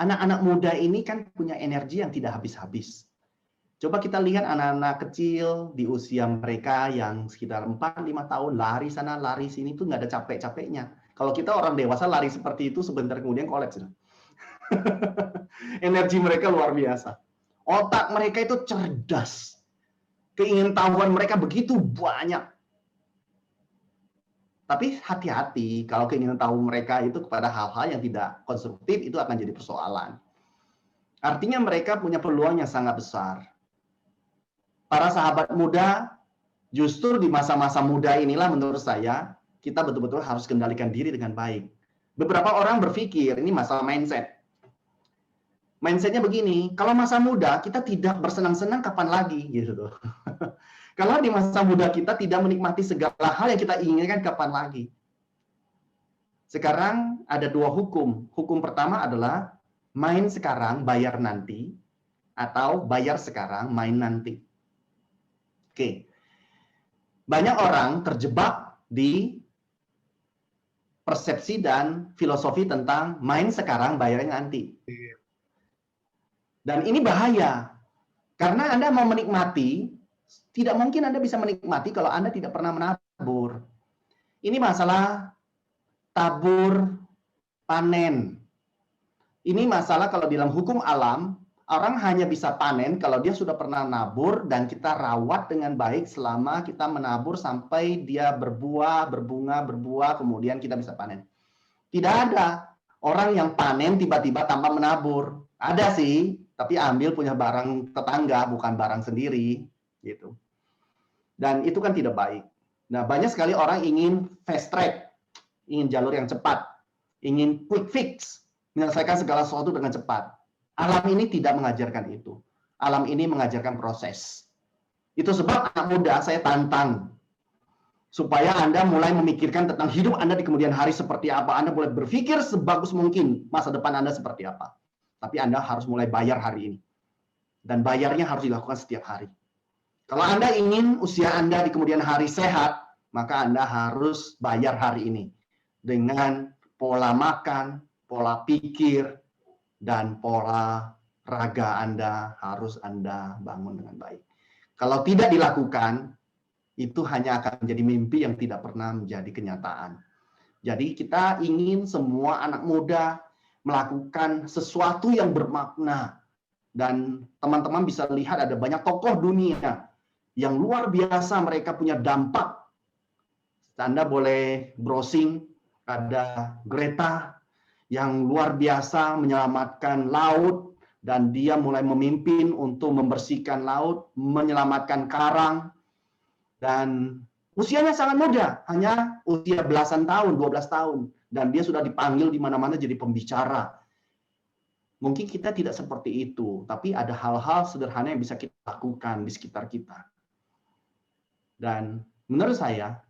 anak-anak muda ini kan punya energi yang tidak habis-habis. Coba kita lihat anak-anak kecil di usia mereka yang sekitar 4-5 tahun, lari sana, lari sini, itu nggak ada capek-capeknya. Kalau kita orang dewasa lari seperti itu, sebentar kemudian kolaps. Energi mereka luar biasa. Otak mereka itu cerdas. Keingintahuan mereka begitu banyak. Tapi hati-hati, kalau keingintahuan mereka itu kepada hal-hal yang tidak konstruktif, itu akan jadi persoalan. Artinya mereka punya peluang yang sangat besar. Para sahabat muda, justru di masa-masa muda inilah menurut saya, kita betul-betul harus kendalikan diri dengan baik. Beberapa orang berpikir, ini masalah mindset. Mindsetnya begini, kalau masa muda kita tidak bersenang-senang kapan lagi gitu. Kalau di masa muda kita tidak menikmati segala hal yang kita inginkan kapan lagi. Sekarang ada dua hukum. Hukum pertama adalah main sekarang, bayar nanti, atau bayar sekarang, main nanti. Oke. Banyak orang terjebak di persepsi dan filosofi tentang main sekarang, bayarnya nanti. Dan ini bahaya. Karena Anda mau menikmati, tidak mungkin Anda bisa menikmati kalau Anda tidak pernah menabur. Ini masalah tabur panen. Ini masalah kalau dalam hukum alam, orang hanya bisa panen kalau dia sudah pernah nabur dan kita rawat dengan baik selama kita menabur sampai dia berbuah, berbunga, berbuah, kemudian kita bisa panen. Tidak ada orang yang panen tiba-tiba tanpa menabur. Ada sih, tapi ambil punya barang tetangga, bukan barang sendiri, gitu. Dan itu kan tidak baik. Nah, banyak sekali orang ingin fast track, ingin jalur yang cepat, ingin quick fix, menyelesaikan segala sesuatu dengan cepat. Alam ini tidak mengajarkan itu. Alam ini mengajarkan proses. Itu sebab anak muda saya tantang supaya Anda mulai memikirkan tentang hidup Anda di kemudian hari seperti apa. Anda mulai berpikir sebagus mungkin masa depan Anda seperti apa. Tapi Anda harus mulai bayar hari ini. Dan bayarnya harus dilakukan setiap hari. Kalau Anda ingin usia Anda di kemudian hari sehat, maka Anda harus bayar hari ini. Dengan pola makan, pola pikir, dan pola raga Anda harus Anda bangun dengan baik. Kalau tidak dilakukan, itu hanya akan menjadi mimpi yang tidak pernah menjadi kenyataan. Jadi kita ingin semua anak muda melakukan sesuatu yang bermakna. Dan teman-teman bisa lihat ada banyak tokoh dunia yang luar biasa, mereka punya dampak. Anda boleh browsing, ada Greta yang luar biasa menyelamatkan laut, dan dia mulai memimpin untuk membersihkan laut, menyelamatkan karang, dan usianya sangat muda, hanya usia belasan tahun, 12 tahun, dan dia sudah dipanggil di mana-mana jadi pembicara. Mungkin kita tidak seperti itu, tapi ada hal-hal sederhana yang bisa kita lakukan di sekitar kita. Dan menurut saya,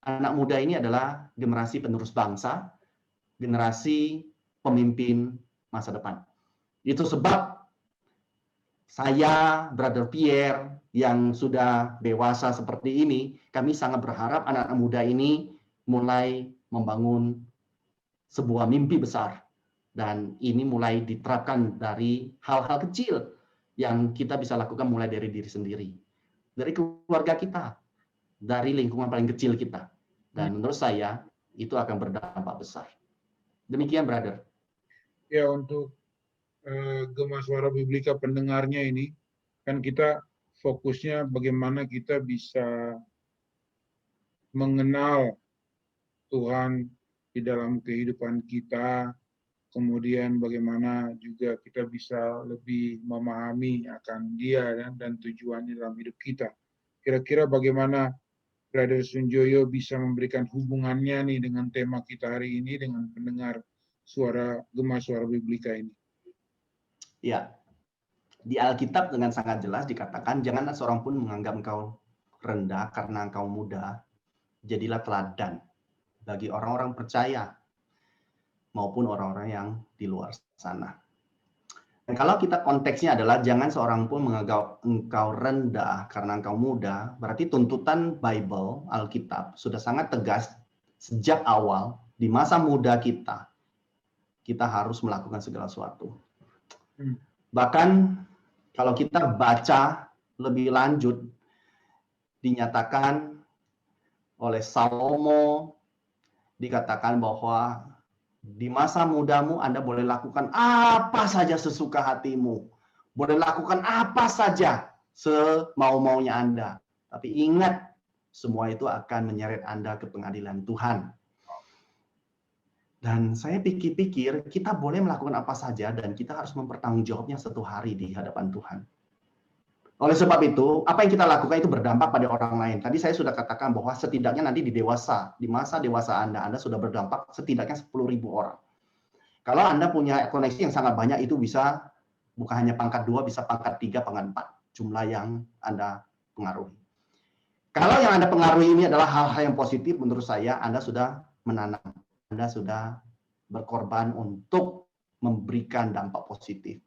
anak muda ini adalah generasi penerus bangsa, generasi pemimpin masa depan. Itu sebab saya, Brother Pierre, yang sudah dewasa seperti ini, kami sangat berharap anak-anak muda ini mulai membangun sebuah mimpi besar. Dan ini mulai diterapkan dari hal-hal kecil yang kita bisa lakukan mulai dari diri sendiri. Dari keluarga kita, dari lingkungan paling kecil kita. Dan menurut saya, itu akan berdampak besar. Demikian, Brother.
Ya, untuk Gema Suara Biblika pendengarnya ini, kan kita fokusnya bagaimana kita bisa mengenal Tuhan di dalam kehidupan kita, kemudian bagaimana juga kita bisa lebih memahami akan Dia dan tujuannya dalam hidup kita. Kira-kira bagaimana Brother Sunjoyo bisa memberikan hubungannya nih dengan tema kita hari ini dengan pendengar Gema Suara Biblika ini?
Ya, di Alkitab dengan sangat jelas dikatakan, janganlah seorang pun menganggap engkau rendah karena engkau muda. Jadilah teladan bagi orang-orang percaya maupun orang-orang yang di luar sana. Dan kalau kita konteksnya adalah jangan seorang pun menganggap engkau rendah karena engkau muda, berarti tuntutan Bible, Alkitab, sudah sangat tegas sejak awal, di masa muda kita harus melakukan segala sesuatu. Bahkan kalau kita baca lebih lanjut, dinyatakan oleh Salomo, dikatakan bahwa di masa mudamu Anda boleh lakukan apa saja sesuka hatimu. Boleh lakukan apa saja semau-maunya Anda. Tapi ingat, semua itu akan menyeret Anda ke pengadilan Tuhan. Dan saya pikir-pikir, kita boleh melakukan apa saja dan kita harus mempertanggungjawabnya satu hari di hadapan Tuhan. Oleh sebab itu, apa yang kita lakukan itu berdampak pada orang lain. Tadi saya sudah katakan bahwa setidaknya nanti di masa dewasa Anda sudah berdampak setidaknya 10.000 orang. Kalau Anda punya koneksi yang sangat banyak, itu bisa bukan hanya pangkat 2, bisa pangkat 3, pangkat 4, jumlah yang Anda pengaruhi. Kalau yang Anda pengaruhi ini adalah hal-hal yang positif, menurut saya Anda sudah menanam, Anda sudah berkorban untuk memberikan dampak positif.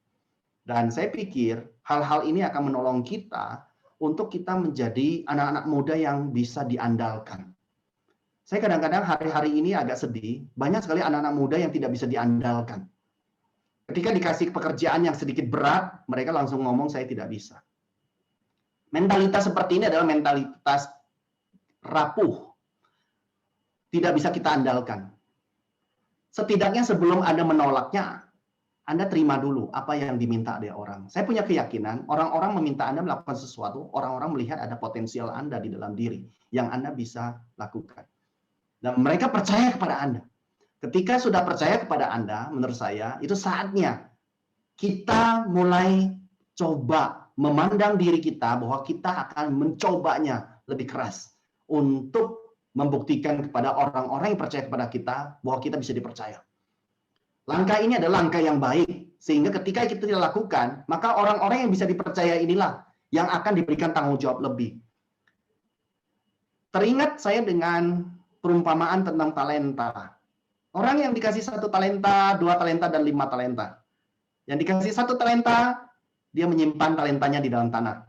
Dan saya pikir hal-hal ini akan menolong kita untuk kita menjadi anak-anak muda yang bisa diandalkan. Saya kadang-kadang hari-hari ini agak sedih, banyak sekali anak-anak muda yang tidak bisa diandalkan. Ketika dikasih pekerjaan yang sedikit berat, mereka langsung ngomong saya tidak bisa. Mentalitas seperti ini adalah mentalitas rapuh. Tidak bisa kita andalkan. Setidaknya sebelum Anda menolaknya, Anda terima dulu apa yang diminta dari orang. Saya punya keyakinan, orang-orang meminta Anda melakukan sesuatu, orang-orang melihat ada potensial Anda di dalam diri yang Anda bisa lakukan. Dan mereka percaya kepada Anda. Ketika sudah percaya kepada Anda, menurut saya, itu saatnya kita mulai coba memandang diri kita bahwa kita akan mencobanya lebih keras untuk membuktikan kepada orang-orang yang percaya kepada kita bahwa kita bisa dipercaya. Langkah ini adalah langkah yang baik, sehingga ketika kita lakukan, maka orang-orang yang bisa dipercaya inilah yang akan diberikan tanggung jawab lebih. Teringat saya dengan perumpamaan tentang talenta. Orang yang dikasih 1 talenta, 2 talenta, dan 5 talenta. Yang dikasih 1 talenta, dia menyimpan talentanya di dalam tanah.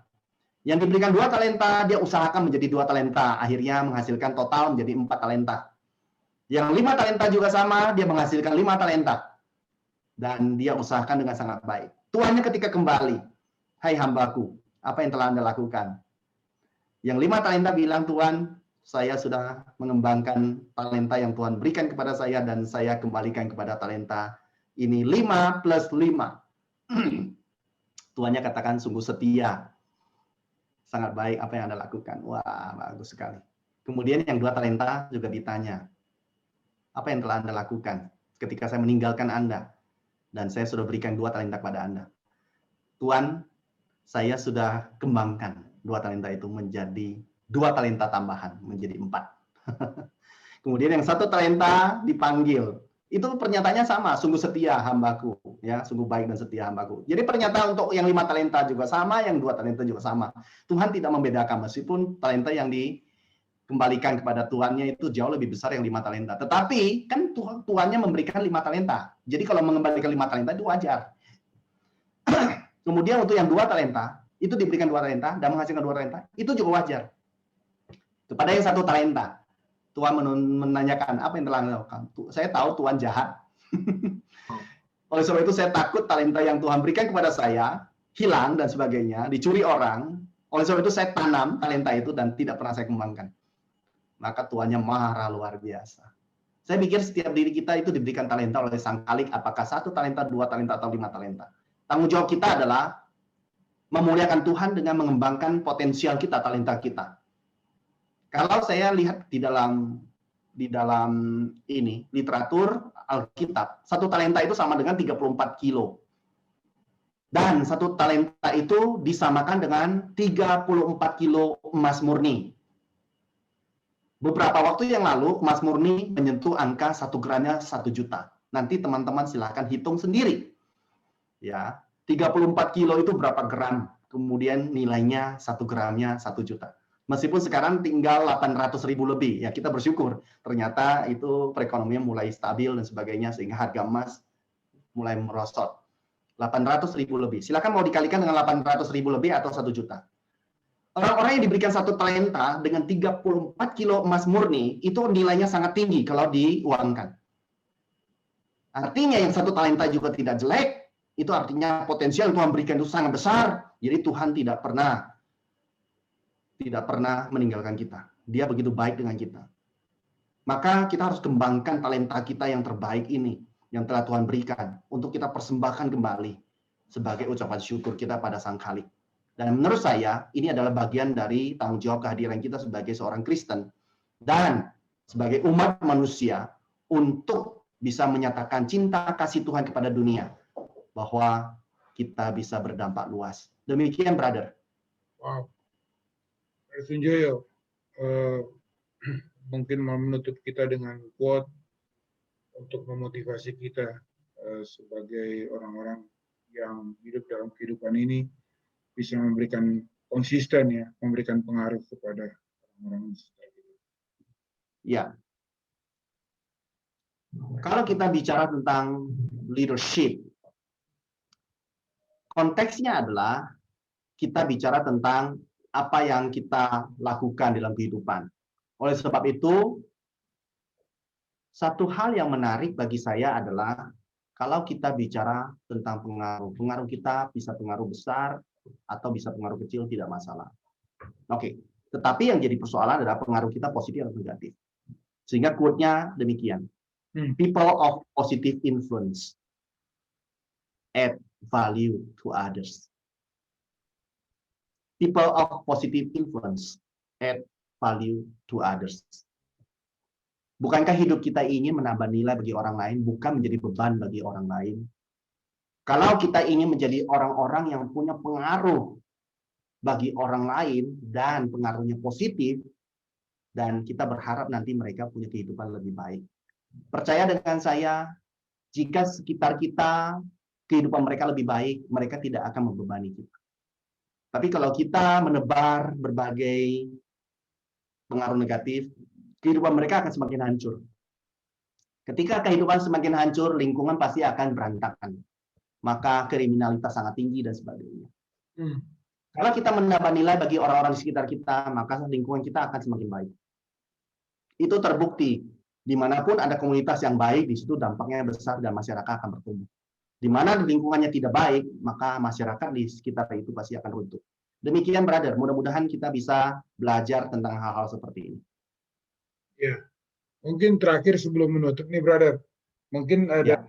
Yang diberikan 2 talenta, dia usahakan menjadi 2 talenta. Akhirnya menghasilkan total menjadi 4 talenta. Yang 5 talenta juga sama, dia menghasilkan 5 talenta. Dan dia usahakan dengan sangat baik. Tuannya ketika kembali, hai hambaku, apa yang telah Anda lakukan? Yang 5 talenta bilang, Tuhan, saya sudah mengembangkan talenta yang Tuhan berikan kepada saya, dan saya kembalikan kepada talenta ini 5 plus 5. Tuannya katakan, sungguh setia. Sangat baik apa yang Anda lakukan. Wah, bagus sekali. Kemudian yang 2 talenta juga ditanya, apa yang telah Anda lakukan ketika saya meninggalkan Anda? Dan saya sudah berikan 2 talenta kepada Anda. Tuan, saya sudah kembangkan 2 talenta itu menjadi 2 talenta tambahan, menjadi 4. Kemudian yang 1 talenta dipanggil. Itu pernyataannya sama, sungguh setia hambaku. Ya, sungguh baik dan setia hambaku. Jadi pernyataan untuk yang 5 talenta juga sama, yang 2 talenta juga sama. Tuhan tidak membedakan, meskipun talenta yang dikembalikan kepada tuannya itu jauh lebih besar yang 5 talenta. Tetapi kan tuannya memberikan 5 talenta. Jadi kalau mengembalikan 5 talenta itu wajar. Kemudian untuk yang 2 talenta, itu diberikan 2 talenta dan menghasilkan 2 talenta, itu juga wajar. Kepada yang 1 talenta, Tuhan menanyakan apa yang telah Anda lakukan. Saya tahu Tuhan jahat. Oleh sebab itu saya takut talenta yang Tuhan berikan kepada saya hilang dan sebagainya, dicuri orang. Oleh sebab itu saya tanam talenta itu dan tidak pernah saya kembangkan. Maka Tuhannya marah luar biasa. Saya pikir setiap diri kita itu diberikan talenta oleh Sang Khalik, apakah 1 talenta, 2 talenta, atau 5 talenta. Tanggung jawab kita adalah memuliakan Tuhan dengan mengembangkan potensial kita, talenta kita. Kalau saya lihat di dalam ini literatur Alkitab, 1 talenta itu sama dengan 34 kilo. Dan 1 talenta itu disamakan dengan 34 kilo emas murni. Beberapa waktu yang lalu, emas murni menyentuh angka 1 gramnya 1 juta. Nanti teman-teman silahkan hitung sendiri. Ya, 34 kilo itu berapa gram? Kemudian nilainya 1 gramnya 1 juta. Meskipun sekarang tinggal 800.000 lebih, ya kita bersyukur. Ternyata itu perekonomian mulai stabil dan sebagainya, sehingga harga emas mulai merosot. 800.000 lebih. Silakan mau dikalikan dengan 800.000 lebih atau 1 juta. Orang-orang yang diberikan 1 talenta dengan 34 kilo emas murni, itu nilainya sangat tinggi kalau diuangkan. Artinya yang 1 talenta juga tidak jelek, itu artinya potensial yang Tuhan berikan itu sangat besar. Jadi Tuhan tidak pernah meninggalkan kita. Dia begitu baik dengan kita. Maka kita harus kembangkan talenta kita yang terbaik ini, yang telah Tuhan berikan, untuk kita persembahkan kembali sebagai ucapan syukur kita pada Sang Khalik. Dan menurut saya, ini adalah bagian dari tanggung jawab kehadiran kita sebagai seorang Kristen dan sebagai umat manusia untuk bisa menyatakan cinta kasih Tuhan kepada dunia, bahwa kita bisa berdampak luas. Demikian, brother.
Wow. Sunjoyo, mungkin mau menutup kita dengan quote untuk memotivasi kita sebagai orang-orang yang hidup dalam kehidupan ini, bisa memberikan konsisten ya, memberikan pengaruh kepada orang-orang sekitar kita.
Ya. Kalau kita bicara tentang leadership, konteksnya adalah kita bicara tentang apa yang kita lakukan dalam kehidupan. Oleh sebab itu, satu hal yang menarik bagi saya adalah kalau kita bicara tentang pengaruh kita bisa pengaruh besar atau bisa pengaruh kecil, tidak masalah. Oke, tetapi yang jadi persoalan adalah pengaruh kita positif atau negatif. Sehingga quote-nya demikian. People of positive influence add value to others. People of positive influence add value to others. Bukankah hidup kita ingin menambah nilai bagi orang lain, bukan menjadi beban bagi orang lain? Kalau kita ingin menjadi orang-orang yang punya pengaruh bagi orang lain dan pengaruhnya positif, dan kita berharap nanti mereka punya kehidupan lebih baik. Percaya dengan saya, jika sekitar kita kehidupan mereka lebih baik, mereka tidak akan membebani kita. Tapi kalau kita menebar berbagai pengaruh negatif, kehidupan mereka akan semakin hancur. Ketika kehidupan semakin hancur, lingkungan pasti akan berantakan. Maka kriminalitas sangat tinggi dan sebagainya. Kalau kita menambah nilai bagi orang-orang di sekitar kita, maka lingkungan kita akan semakin baik. Itu terbukti. Dimanapun ada komunitas yang baik, di situ dampaknya besar dan masyarakat akan bertumbuh. Di mana lingkungannya tidak baik, maka masyarakat di sekitar itu pasti akan runtuh. Demikian, brother. Mudah-mudahan kita bisa belajar tentang hal-hal seperti ini.
Ya, mungkin terakhir sebelum menutup nih, brother. Mungkin ada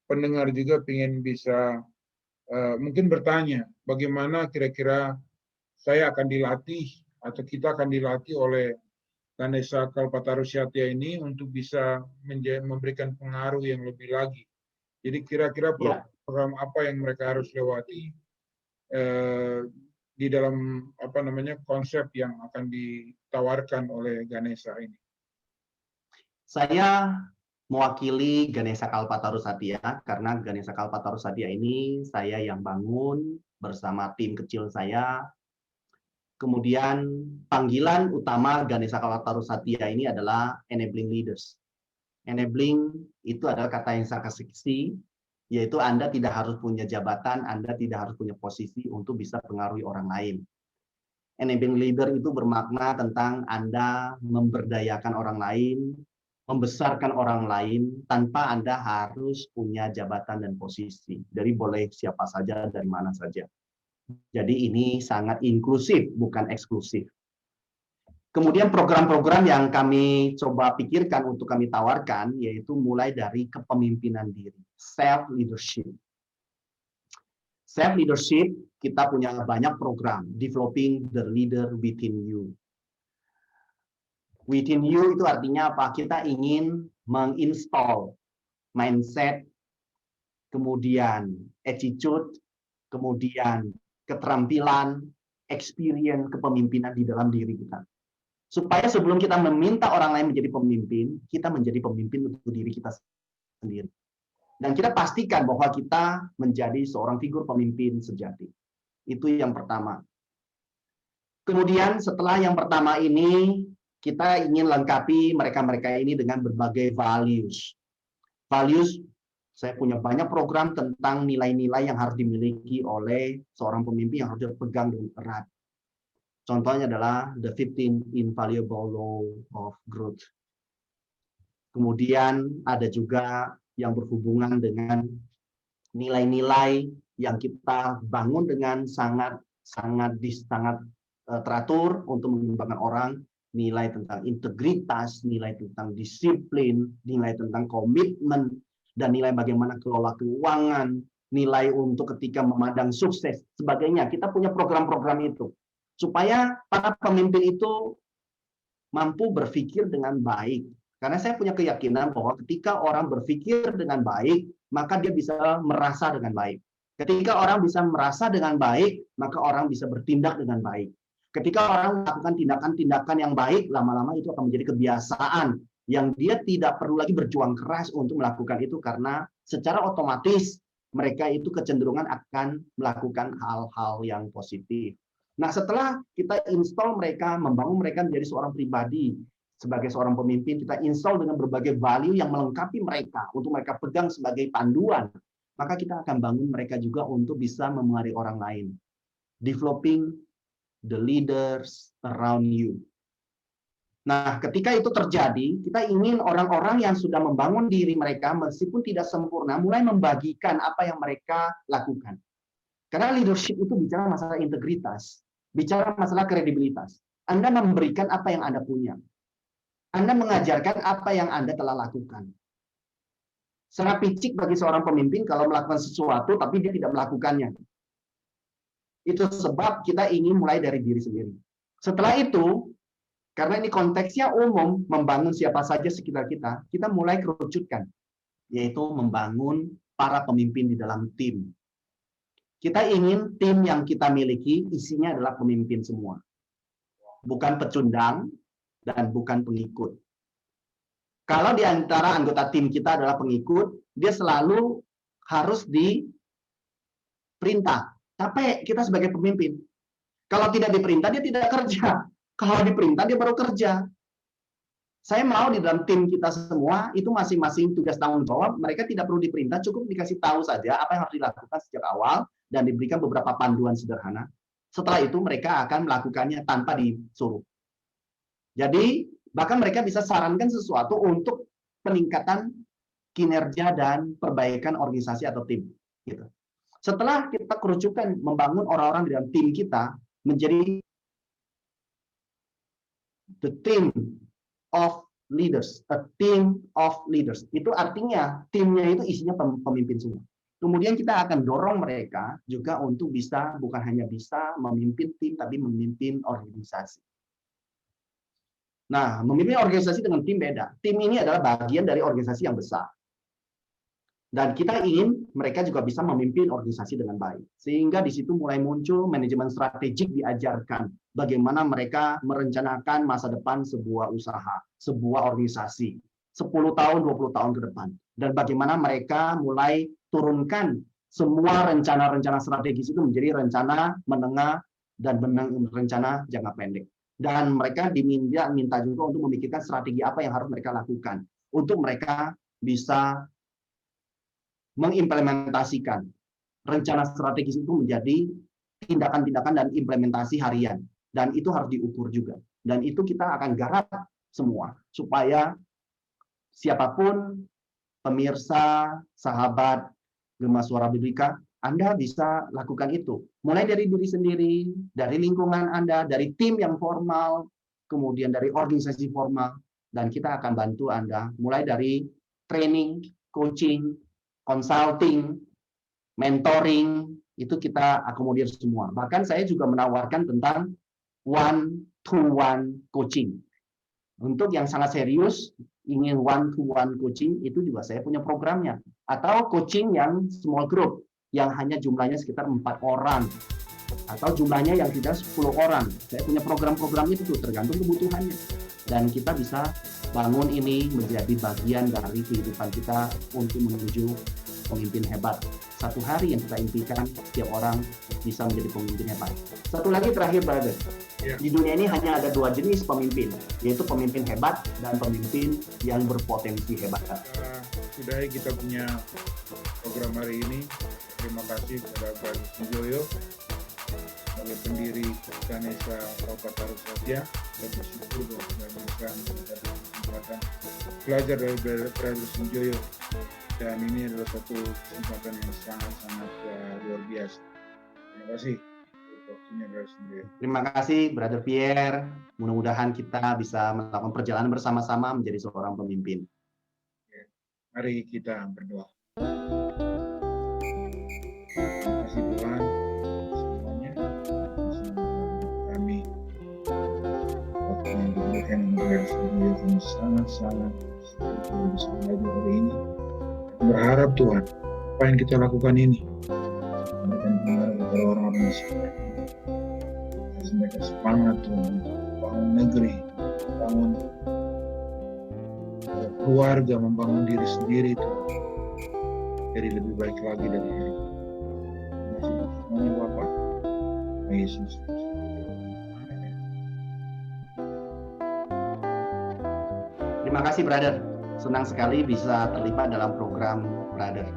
pendengar juga ingin bisa mungkin bertanya, bagaimana kira-kira saya akan dilatih atau kita akan dilatih oleh Ganesha Kalpataru Satya ini untuk bisa memberikan pengaruh yang lebih lagi. Jadi kira-kira program apa yang mereka harus lewati di dalam konsep yang akan ditawarkan oleh Ganesha ini.
Saya mewakili Ganesha Kalpataru Satya karena Ganesha Kalpataru Satya ini saya yang bangun bersama tim kecil saya. Kemudian panggilan utama Ganesha Kalpataru Satya ini adalah enabling leaders. Enabling itu adalah kata yang sarkastik, yaitu Anda tidak harus punya jabatan, Anda tidak harus punya posisi untuk bisa pengaruhi orang lain. Enabling leader itu bermakna tentang Anda memberdayakan orang lain, membesarkan orang lain tanpa Anda harus punya jabatan dan posisi. Jadi boleh siapa saja, dari mana saja. Jadi ini sangat inklusif, bukan eksklusif. Kemudian program-program yang kami coba pikirkan untuk kami tawarkan, yaitu mulai dari kepemimpinan diri, self-leadership. Self-leadership, kita punya banyak program, developing the leader within you. Within you itu artinya apa? Kita ingin menginstall mindset, kemudian attitude, kemudian keterampilan, experience kepemimpinan di dalam diri kita. Supaya sebelum kita meminta orang lain menjadi pemimpin, kita menjadi pemimpin untuk diri kita sendiri. Dan kita pastikan bahwa kita menjadi seorang figur pemimpin sejati. Itu yang pertama. Kemudian setelah yang pertama ini, kita ingin lengkapi mereka-mereka ini dengan berbagai values. Values Saya punya banyak program tentang nilai-nilai yang harus dimiliki oleh seorang pemimpin yang harus dipegang dengan erat. Contohnya adalah the 15 invaluable law of growth. Kemudian ada juga yang berhubungan dengan nilai-nilai yang kita bangun dengan sangat teratur untuk mengembangkan orang, nilai tentang integritas, nilai tentang disiplin, nilai tentang komitmen, dan nilai bagaimana kelola keuangan, nilai untuk ketika memandang sukses, sebagainya. Kita punya program-program itu. Supaya para pemimpin itu mampu berpikir dengan baik. Karena saya punya keyakinan bahwa ketika orang berpikir dengan baik, maka dia bisa merasa dengan baik. Ketika orang bisa merasa dengan baik, maka orang bisa bertindak dengan baik. Ketika orang melakukan tindakan-tindakan yang baik, lama-lama itu akan menjadi kebiasaan yang dia tidak perlu lagi berjuang keras untuk melakukan itu karena secara otomatis mereka itu kecenderungan akan melakukan hal-hal yang positif. Nah, setelah kita install mereka, membangun mereka menjadi seorang pribadi, sebagai seorang pemimpin, kita install dengan berbagai value yang melengkapi mereka, untuk mereka pegang sebagai panduan, maka kita akan bangun mereka juga untuk bisa memengaruhi orang lain. Developing the leaders around you. Nah, ketika itu terjadi, kita ingin orang-orang yang sudah membangun diri mereka, meskipun tidak sempurna, mulai membagikan apa yang mereka lakukan. Karena leadership itu bicara masalah integritas, bicara masalah kredibilitas. Anda memberikan apa yang Anda punya. Anda mengajarkan apa yang Anda telah lakukan. Sangat picik bagi seorang pemimpin kalau melakukan sesuatu, tapi dia tidak melakukannya. Itu sebab kita ingin mulai dari diri sendiri. Setelah itu, karena ini konteksnya umum, membangun siapa saja sekitar kita, kita mulai kerucutkan, yaitu membangun para pemimpin di dalam tim. Kita ingin tim yang kita miliki isinya adalah pemimpin semua. Bukan pecundang dan bukan pengikut. Kalau di antara anggota tim kita adalah pengikut, dia selalu harus diperintah. Capek kita sebagai pemimpin. Kalau tidak diperintah, dia tidak kerja. Kalau diperintah, dia baru kerja. Saya mau di dalam tim kita semua, itu masing-masing tugas tanggung jawab, mereka tidak perlu diperintah, cukup dikasih tahu saja apa yang harus dilakukan sejak awal, dan diberikan beberapa panduan sederhana. Setelah itu, mereka akan melakukannya tanpa disuruh. Jadi, bahkan mereka bisa sarankan sesuatu untuk peningkatan kinerja dan perbaikan organisasi atau tim. Gitu. Setelah kita kerucutkan membangun orang-orang di dalam tim kita, menjadi the team of leaders, a team of leaders. Itu artinya timnya itu isinya pemimpin semua. Kemudian kita akan dorong mereka juga untuk bisa, bukan hanya bisa memimpin tim, tapi memimpin organisasi. Nah, memimpin organisasi dengan tim beda. Tim ini adalah bagian dari organisasi yang besar. Dan kita ingin mereka juga bisa memimpin organisasi dengan baik. Sehingga di situ mulai muncul manajemen strategik diajarkan. Bagaimana mereka merencanakan masa depan sebuah usaha, sebuah organisasi. 10 tahun, 20 tahun ke depan. Dan bagaimana mereka mulai turunkan semua rencana-rencana strategis itu menjadi rencana menengah dan rencana jangka pendek. Dan mereka diminta juga untuk memikirkan strategi apa yang harus mereka lakukan. Untuk mereka bisa mengimplementasikan rencana strategis itu menjadi tindakan-tindakan dan implementasi harian. Dan itu harus diukur juga. Dan itu kita akan garap semua. Supaya siapapun, pemirsa, sahabat, Gema Suara Biblika, Anda bisa lakukan itu. Mulai dari diri sendiri, dari lingkungan Anda, dari tim yang formal, kemudian dari organisasi formal. Dan kita akan bantu Anda mulai dari training, coaching, consulting, mentoring, itu kita akomodir semua. Bahkan saya juga menawarkan tentang one-to-one coaching. Untuk yang sangat serius, ingin one-to-one coaching, itu juga saya punya programnya. Atau coaching yang small group, yang hanya jumlahnya sekitar 4 orang. Atau jumlahnya yang tidak 10 orang. Saya punya program-program itu tuh, tergantung kebutuhannya. Dan kita bisa bangun ini menjadi bagian dari kehidupan kita untuk menuju pemimpin hebat. Satu hari yang kita impikan, setiap orang bisa menjadi pemimpin hebat. Satu lagi terakhir, brother.
Ya.
Di dunia ini hanya ada 2 jenis pemimpin, yaitu pemimpin hebat dan pemimpin yang berpotensi hebat.
Sudahi kita punya program hari ini. Terima kasih kepada Pak Sunjoyo sebagai pendiri Ganesha Kalpataru Satya, dan bersyukur bahwa kita bisa mendapatkan kesempatan belajar dari Brother Sunjoyo, dan ini adalah satu kesempatan yang sangat-sangat luar biasa. Terima kasih.
Terima kasih Brother Pierre. Mudah-mudahan kita bisa melakukan perjalanan bersama-sama menjadi seorang pemimpin.
Mari kita berdoa. Terima kasih Tuhan semuanya. Kami waktu yang diberikan kepada Sunjoyo, kami sangat-sangat bisa belajar hari ini. Berharap Tuhan apa yang kita lakukan ini memberikan pengaruh kepada orang-orang di sekitar kita. Mereka semangat Tuhan, bangun negeri, bangun keluarga, membangun diri sendiri Tuhan, jadi lebih baik lagi dari hari ini. Terima kasih semuanya Bapak, Yesus.
Terima kasih Brother. Senang sekali bisa terlibat dalam program Brother.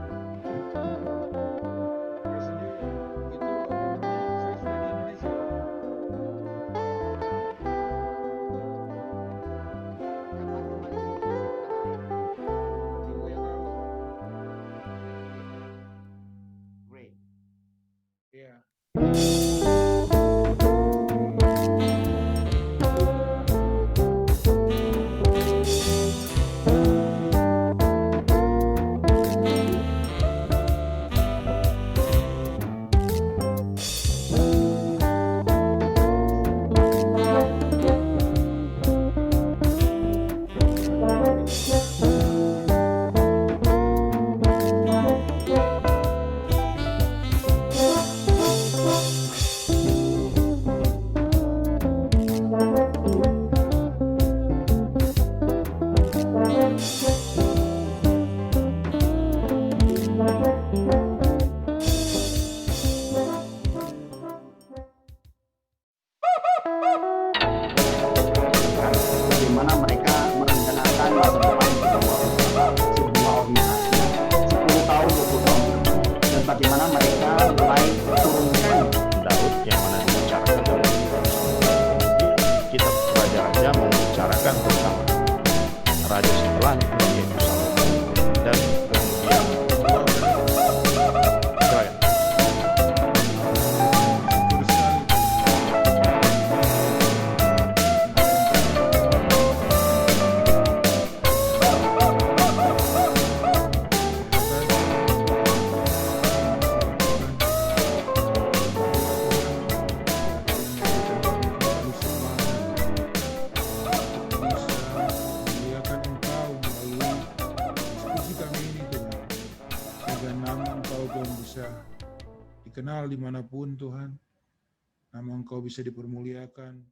Bagaimana mereka merencanakan masa depan sebuah organisasi 10 tahun, 20 tahun ke depan, dan bagaimana mereka mulai turunkan
Daud yang mana dibicarakan dalam kitab Raja-Raja membicarakan tentang raja setelahnya yaitu Salomo, dan kemudian Israel.
Dikenal dimanapun Tuhan, nama Engkau bisa dipermuliakan,